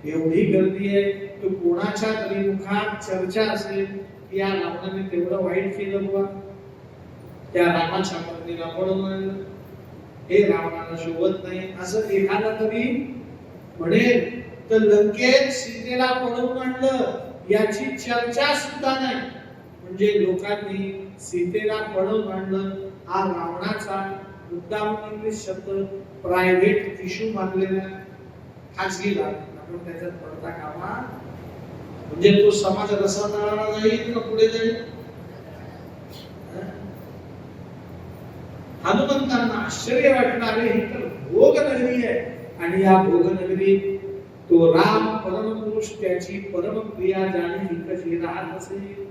एवढी गर्दी आहे की कोणाच्या तरी मुखात चर्चा असेल की या रावणाने तेवढं वाईट केलं बुवा, त्या रामाच्या पत्नीला पळून आणलं, हे रावणाला शोभत नाही असं एखादा तरी म्हणेल. तर लंकेत सीतेला पळून आणलं याची चर्चा सुद्धा नाही. म्हणजे लोकांनी सीतेला पळून आणलं हा रावणाचा मुद्दाम इंग्लिश शब्द प्रायव्हेट इश्यू मानलेला, खाजगी लाभ. आपण त्याच्यात पडता कामा. म्हणजे तो समाज रसा तळाला जाईल का पुढे जाईल? हनुमंतांना आश्चर्य वाटणारे ही तर भोग नगरी आहे. आणि या भोग नगरीत तो राम परमपुरुष त्याची परमप्रिया जानकी कशी राहत असेल.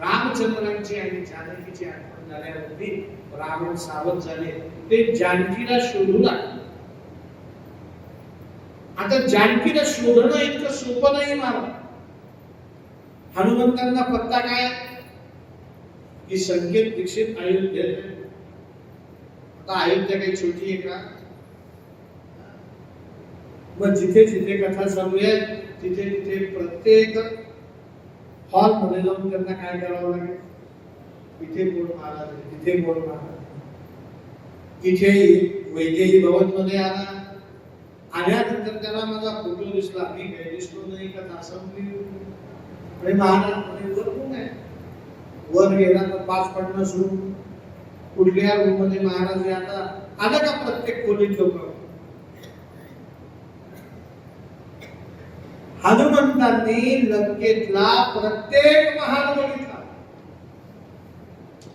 रामचंद्रांची आणि जानकीची आठवण झाल्यावरती रावण सावध झाले. ते जानकीला शोधू लागले. आता जानकीला शोधणं इतकं सोपं नाही मला. हनुमंतांना पत्ता काय की संकेत दीक्षित अयोध्येत. आता अयोध्या काही छोटी आहे का? मग जिथे जिथे कथा चालू आहे तिथे तिथे प्रत्येक हॉल मध्ये जाऊन त्यांना काय करावं लागेल? इथे कोण महाराज आहे, तिथे कोण महाराज, इथे वैदेही भवन मध्ये आला. आल्यानंतर त्याला माझा फोटो दिसला. मी काही दिसलो नाही. कथा संपली. आणि महाराज वर कोण आहे? वर गेला तर 550 रूम. कुठल्या रूम मध्ये महाराज आहे? आता आलं का प्रत्येक खोलीत लोक? हनुमंतांनी लंकेतला प्रत्येक महाल बघितला,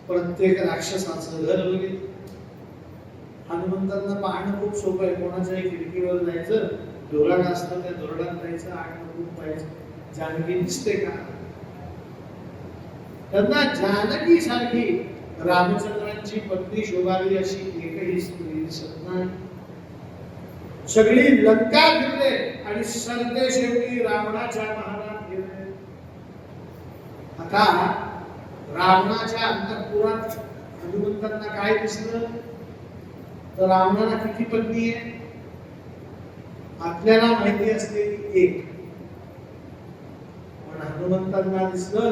प्रत्येक राक्षसाचं घर बघितलं. हनुमंतांना पाहणं खूप सोपं आहे. कोणाच्याही खिडकीवर जायचं, धोरण असतं त्या धोरणात जायचं, आठ बघून पाहायचं जानकी दिसते का. त्यांना जानकी सारखी रामचंद्रांची पत्नी शोभावी अशी एकही स्त्री दिसत नाही. सगळी लंका फिरले आणि सरते शेवटी रावणाच्या महालात गेले. आता रावणाच्या अंतःपुरात हनुमंतांना काय दिसलं तर रावणाला किती पत्नी आहे आपल्याला माहिती असते एक, पण हनुमंतांना दिसलं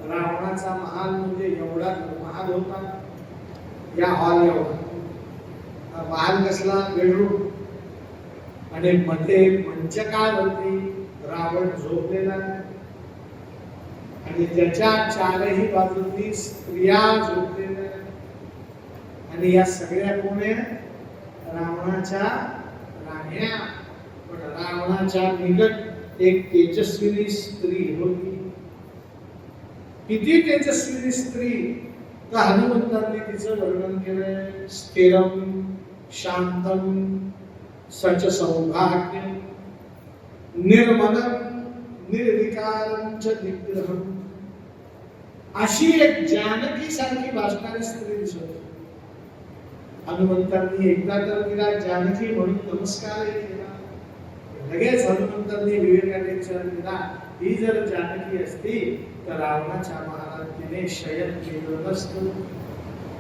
रावणाचा महाल म्हणजे एवढा महाल होता. या हॉल एवढा महाल कसला, बेडरूम, आणि मध्ये पंचकावरती रावण झोपलेला आणि त्याच्या चारही बाजूंनी स्त्रिया झोपलेल्या आणि या सगळ्या कोण रावणाच्या राण्या. पण रावणाच्या निकट एक तेजस्विनी स्त्री होती. किती तेजस्विनी स्त्री तर हनुमंतांनी तिचं वर्णन केलंय. स्थिरम शांतम सच सौभाग्य निर्मलम निर्विकारम च निग्रहम. अशी एक जानकी सारखी भासणारी स्त्री दिसत. हनुमंतांनी एकदा तर तिला जानकी म्हणून नमस्कार केला. लगेच हनुमंतांनी विवेकाने विचार केला, ही जर जानकी असती तर रावणाच्या महालात तिने शयन केलं नसतं.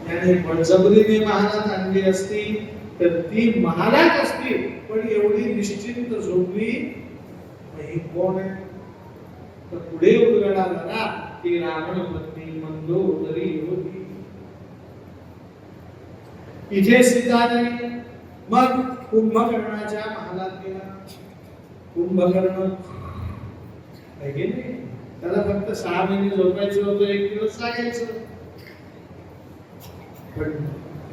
त्याने बळजबरीने महालात आणली असती तर ती महालात असती, पण एवढी निश्चिंत झोपली ही कोण आहे. तर पुढे उलगडा झाला ती रावण पत्नी मंदोदरी होती. इथे सीता नाही. मग कुंभकर्णाच्या महालात गेला. कुंभकर्ण त्याला फक्त 6 महिने झोपायचं होतं, 1 दिवस जागायचं. पण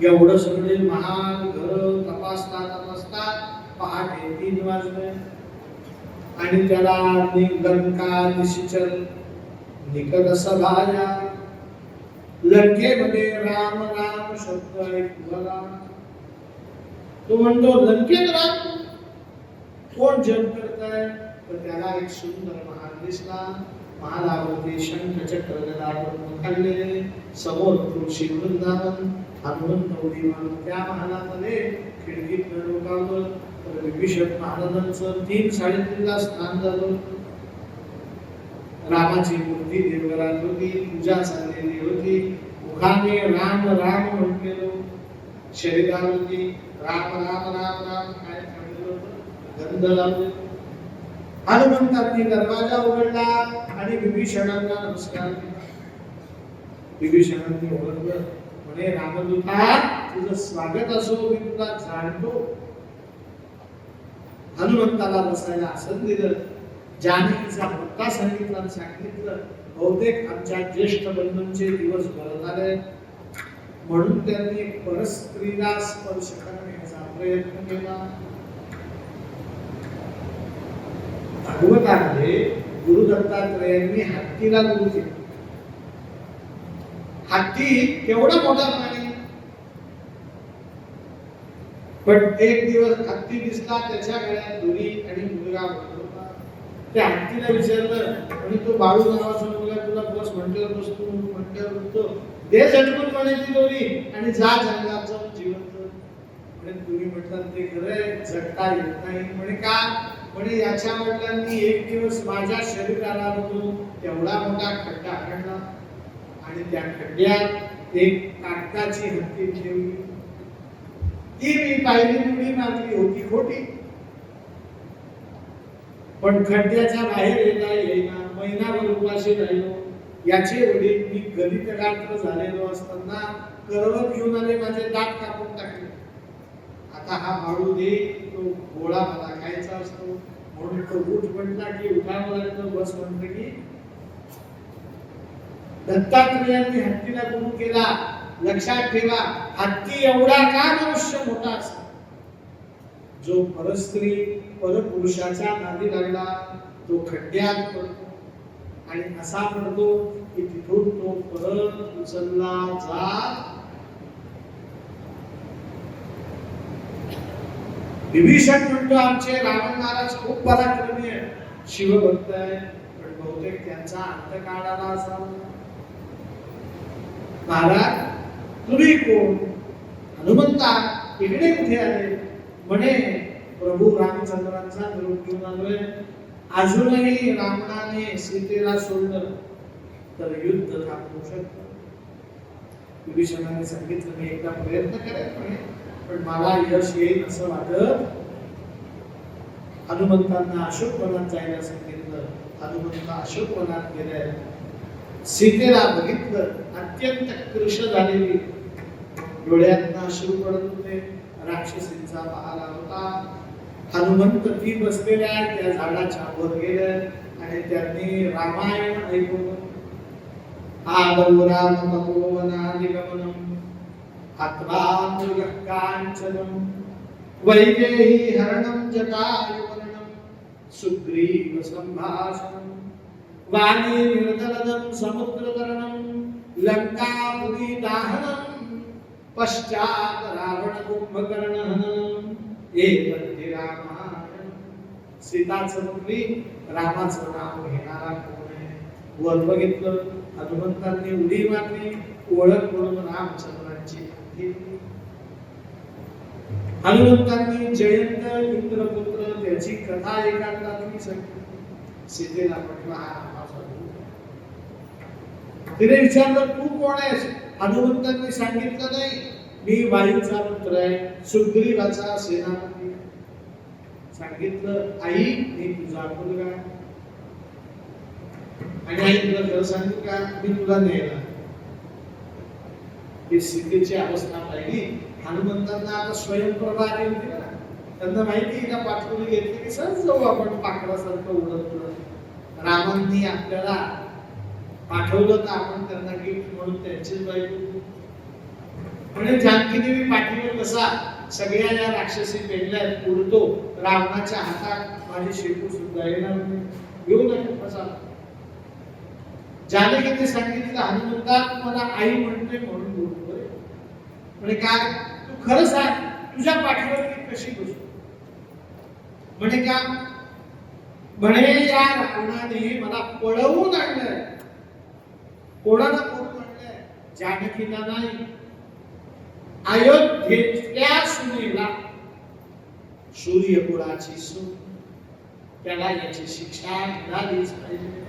एवढं सगळे महाल घर तपासता पहाटे 3 वाजले आणि त्याला लंका निश्चल निकट सभाया. लंकेमध्ये राम राम शब्द ऐकला. तो म्हणतो लंकेत राम कोण जप करताय. तर त्याला एक सुंदर महाल दिसला. महालावरती शंख चक्र गदा खाल्लेले, समोर तुळशी वृंदावन. हनुमंत उडी मारून त्या महालामध्ये खिडकीत डोकावलं तर विभीषण महाराजांचं 3-3.5 ला स्नान झालं. रामाची मूर्ती देवघरात होती, पूजा चाललेली होती. मुखाने राम राम म्हटलेलो, शरीरावरती राम राम राम राम काय म्हणलेलं होतं, गंध लावले. हनुमंतांनी दरवाजा उघडला आणि विभीषणांना नमस्कार केला. विभीषणांनी ओळखलं, म्हणे रामदूता तुझं स्वागत असो, मी तुला जाणतो. हनुमंताला बसायला आसन दिलं. जानकीचा मुद्दा सांगितला, सांगितलं बहुतेक आमच्या ज्येष्ठ बंधूंचे दिवस भरत आले म्हणून त्यांनी परस्त्रीला स्पर्श करण्याचा प्रयत्न केला. भागवतामध्ये गुरु दत्तात्रयांनी हत्तीला गुरु केले. हत्ती केवढा मोठा प्राणी, पण एक दिवस हत्ती दिसला, त्याच्या गळ्यात दोरी आणि मुलगा होता. त्या हत्तीला विचारलं, आणि तो बाळू नावाचा मुलगा तुला बस म्हटल्यावर बसतो, म्हटल्यावर बसतो, दे झटकून म्हणे ती दोरी आणि जा जंगलात जाऊन जिवंत. म्हणे तुम्ही म्हटलं ते खरंय, जगता येत नाही. म्हणे का. म्हणे याच्या वडिलांनी एक दिवस माझ्या शरीराला तेवढा मोठा खड्डा काढला आणि त्या खड्ड्यात एक कागदाची हत्ती ठेवली. ती मी पाहिली, उडी मारली होती खोटी, पण खड्ड्याच्या बाहेर येता येईना. महिनाभर उपाशी राहिलो. याचे वडील मी गलित गात्र झालेलो असताना करवत घेऊन आले, माझे दात कापून टाकले. आता हा बाळू दे, तो गोळा मला खायचा असतो म्हणून तो उठ म्हटला की उठावं लागलं, बस म्हटलं की. दत्तात्रेयांनी हत्तीला गुरु केला. लक्षात ठेवा, हत्ती एवढा का मनुष्य मोठा असतो. जो परस्त्री परपुरुषाच्या नादी लागला तो खड्ड्यात पडतो आणि असा पडतो की तिथून तो परत उचलला जात विभीषण म्हणतो आमचे रावण महाराज खूप पराक्रमी आहे, शिवभक्त आहे, पण बहुतेक त्यांचा अंतकाळ आला असावा. महाराज तुम्ही कोण? हनुमंता इकडे कुठे आले? म्हणे प्रभू रामचंद्रांचा निरोप घेऊन आलोय. अजूनही रावणाने सीतेला सोडलं तर युद्ध थांबवू शकतो. विभीषणाने सांगितलं मी एकदा प्रयत्न करेन, पण मला यश येईल असं वाटत. हनुमंतांना अशोक वनात जायला सांगितलं. हनुमंत अशोक वनात गेले. सीतेला बघितलं, अत्यंत कृश झालेली, डोळ्यातनं अश्रू पडत होते. राक्षसींचा पहारा होता. हनुमंत ती बसलेल्या त्या झाडाच्या वर गेले आणि त्यांनी रामायण ऐकवलं. आदौ राम तपोवनादिगमनम् हत्वा मृगः काञ्चनम् वैदेही हरणं जटायुवर्णं सुग्रीव सम्भाषणं वाणी निर्दलनं समुद्रतरणं लंकापुरी दाहनं पश्चात् रावण कुंभकर्णहननं एतद्धि रामायण. सीताचं मुली रामाचं नाव घेणारा कोण आहे? वर बघितलं, हनुमंतांनी उडी मारली, ओळख म्हणून रामचंद्रांची. हनुमंतांनी जयंत इंद्रपुत्र त्याची कथा एकांतातली सांगितली. सीतेला म्हटलं हा माझा दूत. तिने विचारलं तू कोण आहेस? हनुमंतांनी सांगितलं नाही मी वायूचा पुत्र आहे, सुग्रीवाचा सेनापती. सांगितलं आई मी तुझा मुलगा. आणि आई तुला खरं सांगू का, मी तुला नेला. ही सीतेची अवस्था पाहिली. हनुमंतांना आता स्वयंप्रभा आली होती ना, त्यांना माहिती आहे का पाठवली घेतली की सहज जाऊ आपण पाखरासारखं उडत उडत. रामांनी आपल्याला पाठवलं तर आपण त्यांना गिफ्ट म्हणून त्यांचीच बायको. म्हणजे जानकी देवी पाठीवर बसा, सगळ्या या राक्षसी पेंडल्यात उडतो, रावणाच्या हातात माझी शेपू सुद्धा येणार नाही, घेऊ नये बसा. जानकीने सांगितलं हनुमंता मला आई म्हणते म्हणून बोलतोय. म्हणजे काय तू खरं सांग तुझ्या पाठीवर मी कशी बसू? म्हणे का? म्हणे या रावणाने मला पळवून आणलंय. कोणाला पळवून आणलंय? जानकीला नाही, अयोध्येतल्या सुनेला, सूर्यकुळाची सून. त्याला याची शिक्षा मिळालीच पाहिजे.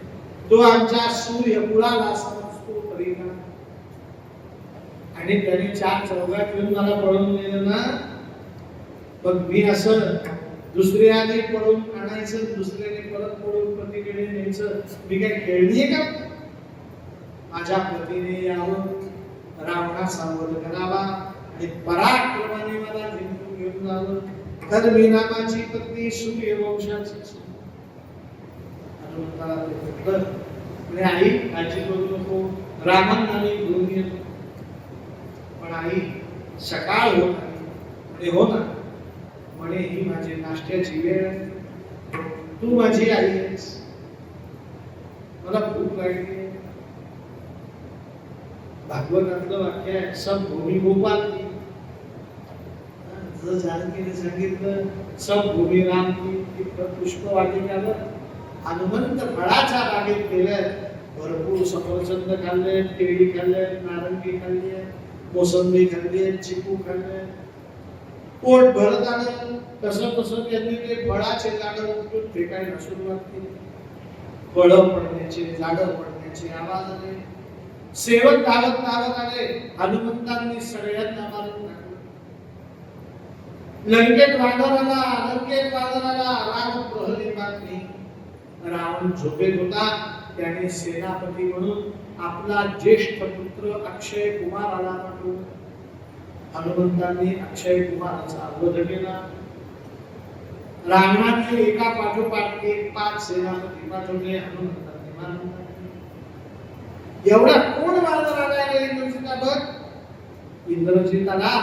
तो आमच्या सूर्यकुळाला समजतो परिणाम. आणि त्याने चार चौघात घेऊन मला पळवून नेलं ना, मग मी असं दुसऱ्याने पळवून आणायचं, दुसऱ्याने परत पळवून पतीकडे न्यायचं. मी काय खेळली आहे का? माझ्या पतीने यावं, रावणाचा वध करावा आणि पराक्रमाने मला जिंकून घेऊन जावं. तर मी नामाची पत्नी सूर्यवंशाची सून. हनुमंताला ते म्हटलं, म्हणजे आई काळजी करू नको, रामांना मी घेऊन येतो. पण आई सकाळ होत आली. म्हणजे हो ना, म्हणे ही माझी नाश्त्याची वेळ आहे, तू माझी आई आहेस, मला भूक लागली. भागवतातलं वाक्य आहे सब भूमी गोपाल की. जर जानकीने सांगितलं सब भूमी राम की, पुष्प वाटिकावर हनुमंत फळाच्या बागेत गेले, भरपूर सफरचंद खाल्ले, केळी खाल्ले, नारंगी खाल्ली, मोसंबी खाल्ली, चिकू खाल्ले, पोट भरत आलं. तसं तसं त्यांनी ते फळाचे झाडं उठून फेकायला सुरुवात केली. फळं पडण्याचे, झाडं पडण्याचे आवाज आले. सेवक धावत धावत आले. हनुमंतांनी सगळ्यांना मारून टाकलं. लंकेत वानर आला, लंकेत वानर आला. राम प्रहरी बातमी. रावण झोपेत होता. त्याने सेनापती म्हणून आपला ज्येष्ठ पुत्र अक्षय कुमाराला पाठवलं. हनुमंतांनी अक्षय कुमाराचा वध केला. रावणाने एका पाठोपाठ एक 5 सेनापती पाठवले. हनुमंतांनी मारून टाकले. एवढा कोण वानर आलाय इंद्रजितावर? इंद्रजिताला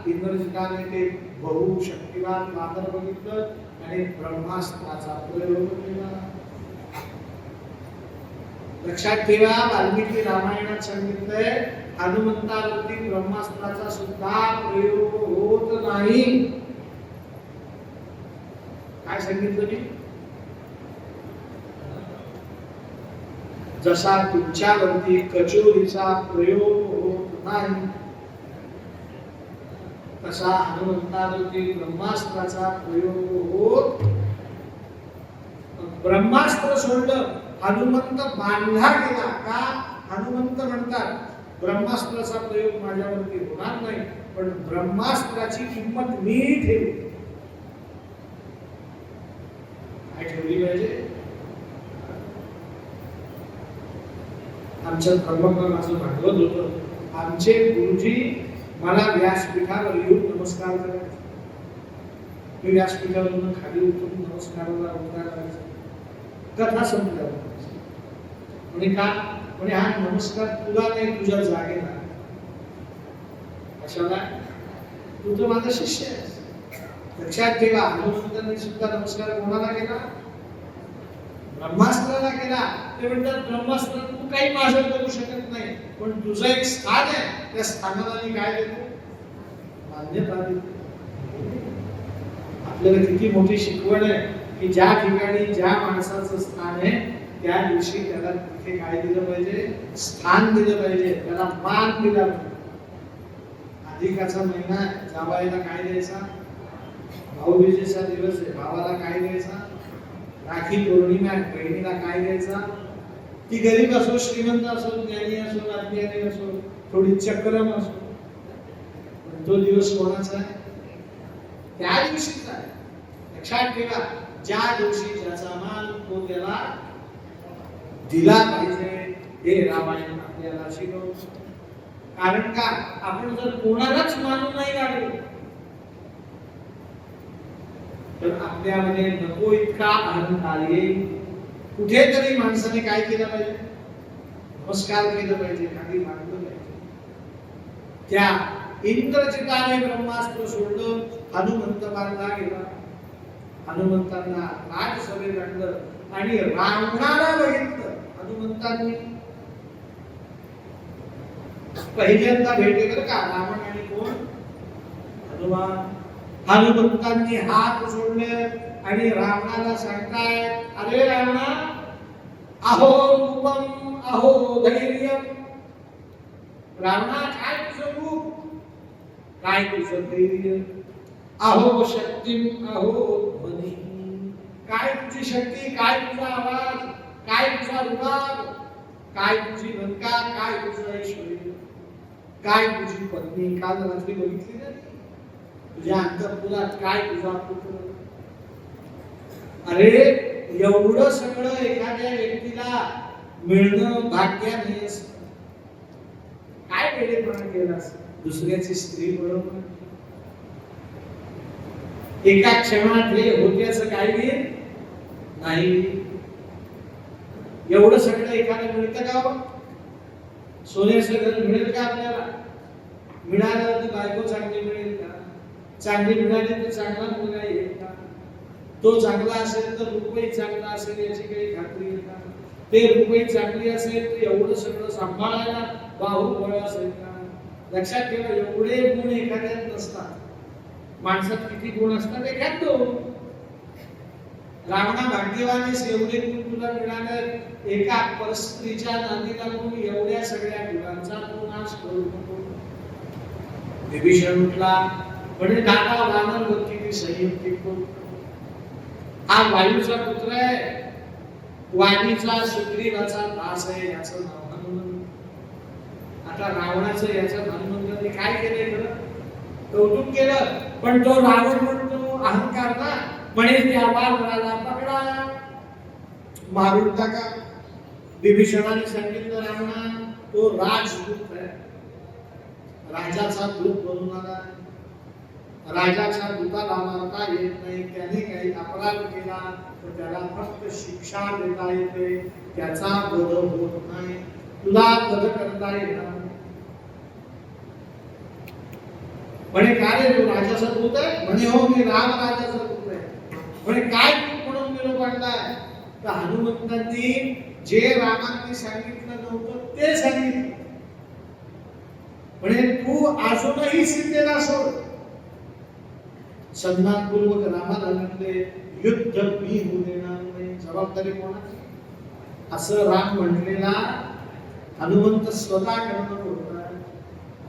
इंद्रजिताने ते बहुशक्तिवान वानर बघितलं आणि ब्रह्मास्त्राचा प्रयोग केला. लक्षात ठेवा, वाल्मिकी रामायणात सांगितलंय हनुमंतावरती ब्रह्मास्त्राचा सुद्धा प्रयोग होत नाही. काय सांगितलं मी? जसा तुमच्यावरती कचोरीचा प्रयोग होत नाही तसा हनुमंतावरती ब्रह्मास्त्राचा प्रयोग होत. ब्रह्मास्त्र सोडलं, हनुमंत बांधला गेला का? हनुमंत म्हणतात ब्रह्मास्त्राचा प्रयोग माझ्यावरती होणार नाही, पण ब्रह्मास्त्राची किंमत मी ठेवली. काय ठेवली पाहिजे? आमच्या धर्मक्रमाचं भागवत होतं. आमचे गुरुजी मला व्यासपीठावर येऊन नमस्कार करायचे. मी व्यासपीठावरून खाली उतरून नमस्काराला उतारा करायचा. कथा संपल्यावर म्हणे का? म्हणे हा नमस्कार तुला नाही, तुझ्या जागेला. कशाला? तू तर माझा शिष्य आहेस. लक्षात ठेवा, हनुमंतांनी सुद्धा नमस्कार कोणाला केला? ब्रह्मास्त्राला केला. ते म्हणतात ब्रह्मास्त्र तू काही माझं करू शकत नाही, पण तुझं एक स्थान आहे, त्या स्थानाला मी काय देतो? मान्यता देतो. आपल्याला किती मोठी शिकवण आहे की ज्या ठिकाणी ज्या माणसाचं स्थान आहे त्या दिवशी त्याला तिथे काय दिलं पाहिजे? स्थान दिलं पाहिजे, त्याला मान दिला पाहिजे. अधिकाचा महिना जावयाला काय द्यायचा? भाऊबीजेचा दिवस आहे, भावाला काय द्यायचा? राखी पौर्णिमा आहे, बहिणीला काय द्यायचा? ती गरीब असो, श्रीमंत असो, ज्ञानी असो, अज्ञानी असो, थोडी चक्रम असो, तो दिवस कोणाचा आहे? त्या दिवशीचा आहे. लक्षात ठेवा, ज्या दिवशी ज्याचा मान तो त्याला दिला पाहिजे, हे रामायण आपल्याला शिकवतं. कारण का? आपण जर कोणालाच मानून नाही राहिलो तर आपल्यामध्ये नको इतका अहंकार येईल. कुठेतरी माणसाने काय केलं पाहिजे? नमस्कार केलं पाहिजे, खाली मानलं पाहिजे. त्या इंद्रजिताने ब्रह्मास्त्र सोडलं, हनुमंत बांधला गेला. हनुमंतांना राजसभेत आणलं आणि रावणाला बघितलं. हनुमंतांनी पहिल्यांदा भेटे बरं का रावण आणि कोण? हनुमान. हनुमंतांनी हात जोडले आणि रावणाला सांगताय, अरे रावणा, अहो रूपम अहो धैर्यम. रावणा, काय तुझं रूप, काय तुझं धैर्य, अहो शक्तिम अहो ध्वनी. काय तुझी शक्ती, काय तुझा आवाज, काय तुझा रुबाब, काय तुझी लंका, काय तुझं ऐश्वर्य, काय तुझी पत्नी. काल रात्री बघितली ना तुझ्या अंतःपुरात काय तुझा पुत्र. अरे एवढं सगळं एखाद्या व्यक्तीला मिळणं भाग्याने असतं. काय वेडेपणा केलास? दुसऱ्याची स्त्री बरोबर एका क्षणात हे होत्याचं काही नाही. एवढं सगळं एखादं मिळतं का? सोन्याचं घर मिळेल का आपल्याला? मिळालं तर बायको चांगली मिळेल का? चांगली मिळाली तर चांगला मुलगा येईल का? तो चांगला असेल तर रुपये चांगला असेल याची काही खात्री आहे का? ते रुपये चांगली असेल तर एवढं सगळं सांभाळायला बाहुबळ असेल का? लक्षात ठेवा, एवढे गुण एखाद्यात नसतात. माणसात किती गुण असतात? एखादो. रावणा भाग्यवानीस एवढे गुण तुला मिळाले. एका परस्त्रीच्या नादी लागून एवढ्या सगळ्या गुणांचा तो नाश करू नको. विभीषण उठला म्हणजे दादा वानर किती संयुक्ती. हा वायूचा पुत्र आहे, वाणीचा सुग्रीवाचा दास आहे, याचं नाव हनुमंत. आता रावणाचं याचं हनुमंताने काय केलंय? खरं कौतुक केलं, पण तो रावण म्हणतो अहंकार ना, म्हणे त्या वानराला पकडा, मारून टाका. विभीषणाने सांगितलं रावणा तो राजदूत आहे, राजाचा दूत बनून आला. राजाच्या दूताला मारता येत नाही. त्याने काही अपराध केला तर त्याला फक्त शिक्षा देता येते, त्याचा वध होत नाही. तुला वध करता येणार म्हणे का रे तू राजाचा दूत आहे? म्हणे हो मी राम राजाचा दूत आहे. म्हणे काय तू म्हणून निरोप आणलाय? तर हनुमंतांनी जे रामांनी सांगितलं नव्हतं ते सांगितलं. म्हणे तू अजूनही सीतेला सोड. सन्मानपूर्वक रामाला म्हणले युद्ध मी होऊ देणार नाही. जबाबदारी कोणाची? असं राम म्हटलेला हनुमंत स्वतः करणं होता.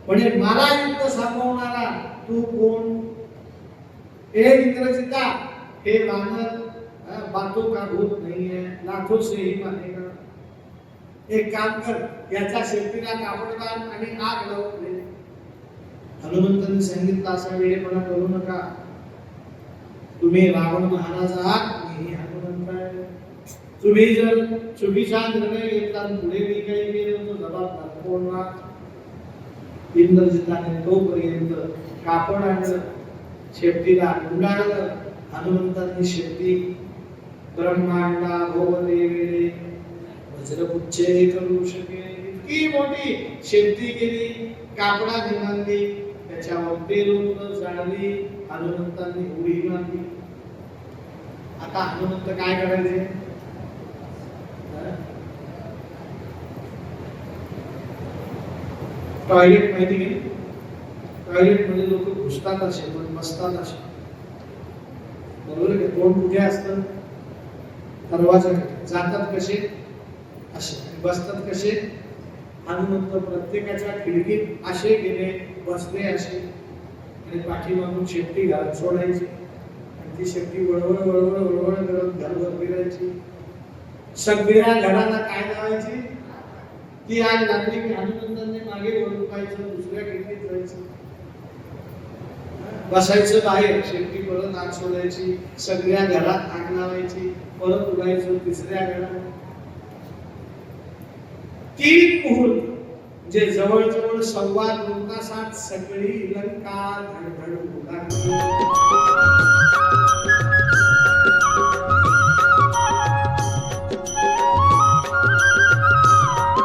म्हणजे मला युद्ध सांगवणारा तू कोण? हे इंद्रजिता, हे वानर बातों का भूत नहीं है, लाखों से ही मानेगा. एक काम कर, याच्या शेपटीला कापड बांध आणि आग लावून दे. हनुमंतांनी सांगितलं असा वेळेपणा करू नका. तुम्ही रावण महाराज आहात, मी हनुमंत आहे. तुम्ही जर चुकीचा निर्णय घेतला पुढे मी काही केलं तर जबाबदार कोण? इंद्रजिताने तोपर्यंत कापड आणलं, शेपटीला गुंडाळलं. हनुमंतांनी शेपटी ब्रह्मांडा भोवदेवे वज्रपुच्छे करू शके इतकी मोठी शेपटी केली, कापडा बांधली, त्याच्यावर तेल जाळली, हनुमंतांनी उडी मारली. आता हनुमंत काय करायचे? टॉयलेट माहिती आहे? टॉयलेट मध्ये लोक घुसतात असे पण बसतात असे, बरोबर आहे? कोण कुठे असतं? दरवाजाकडे. जातात कसे? असे. बसतात कसे? हनुमंत प्रत्येकाच्या खिडकीत असे गेले, बसले असे, आणि पाठीमागून शेपटी घरात सोडायची आणि ती शेपटी वळवळ वळवळ वळवळ करत घरभर फिरायची. सगळ्या घराला काय लावायची? ती आग लागली की हनुमंतांनी मागे वळून पाहायचं, दुसऱ्या खिडकीत जायचं, बसायचं बाहेर, शेपटी परत आग सोडायची, सगळ्या घरात आग लावायची, परत उडायचं तिसऱ्या घरात. 3 मुहूर्त जे जवळजवळ 2.25 तासात सगळी लंका धडधड उडाली.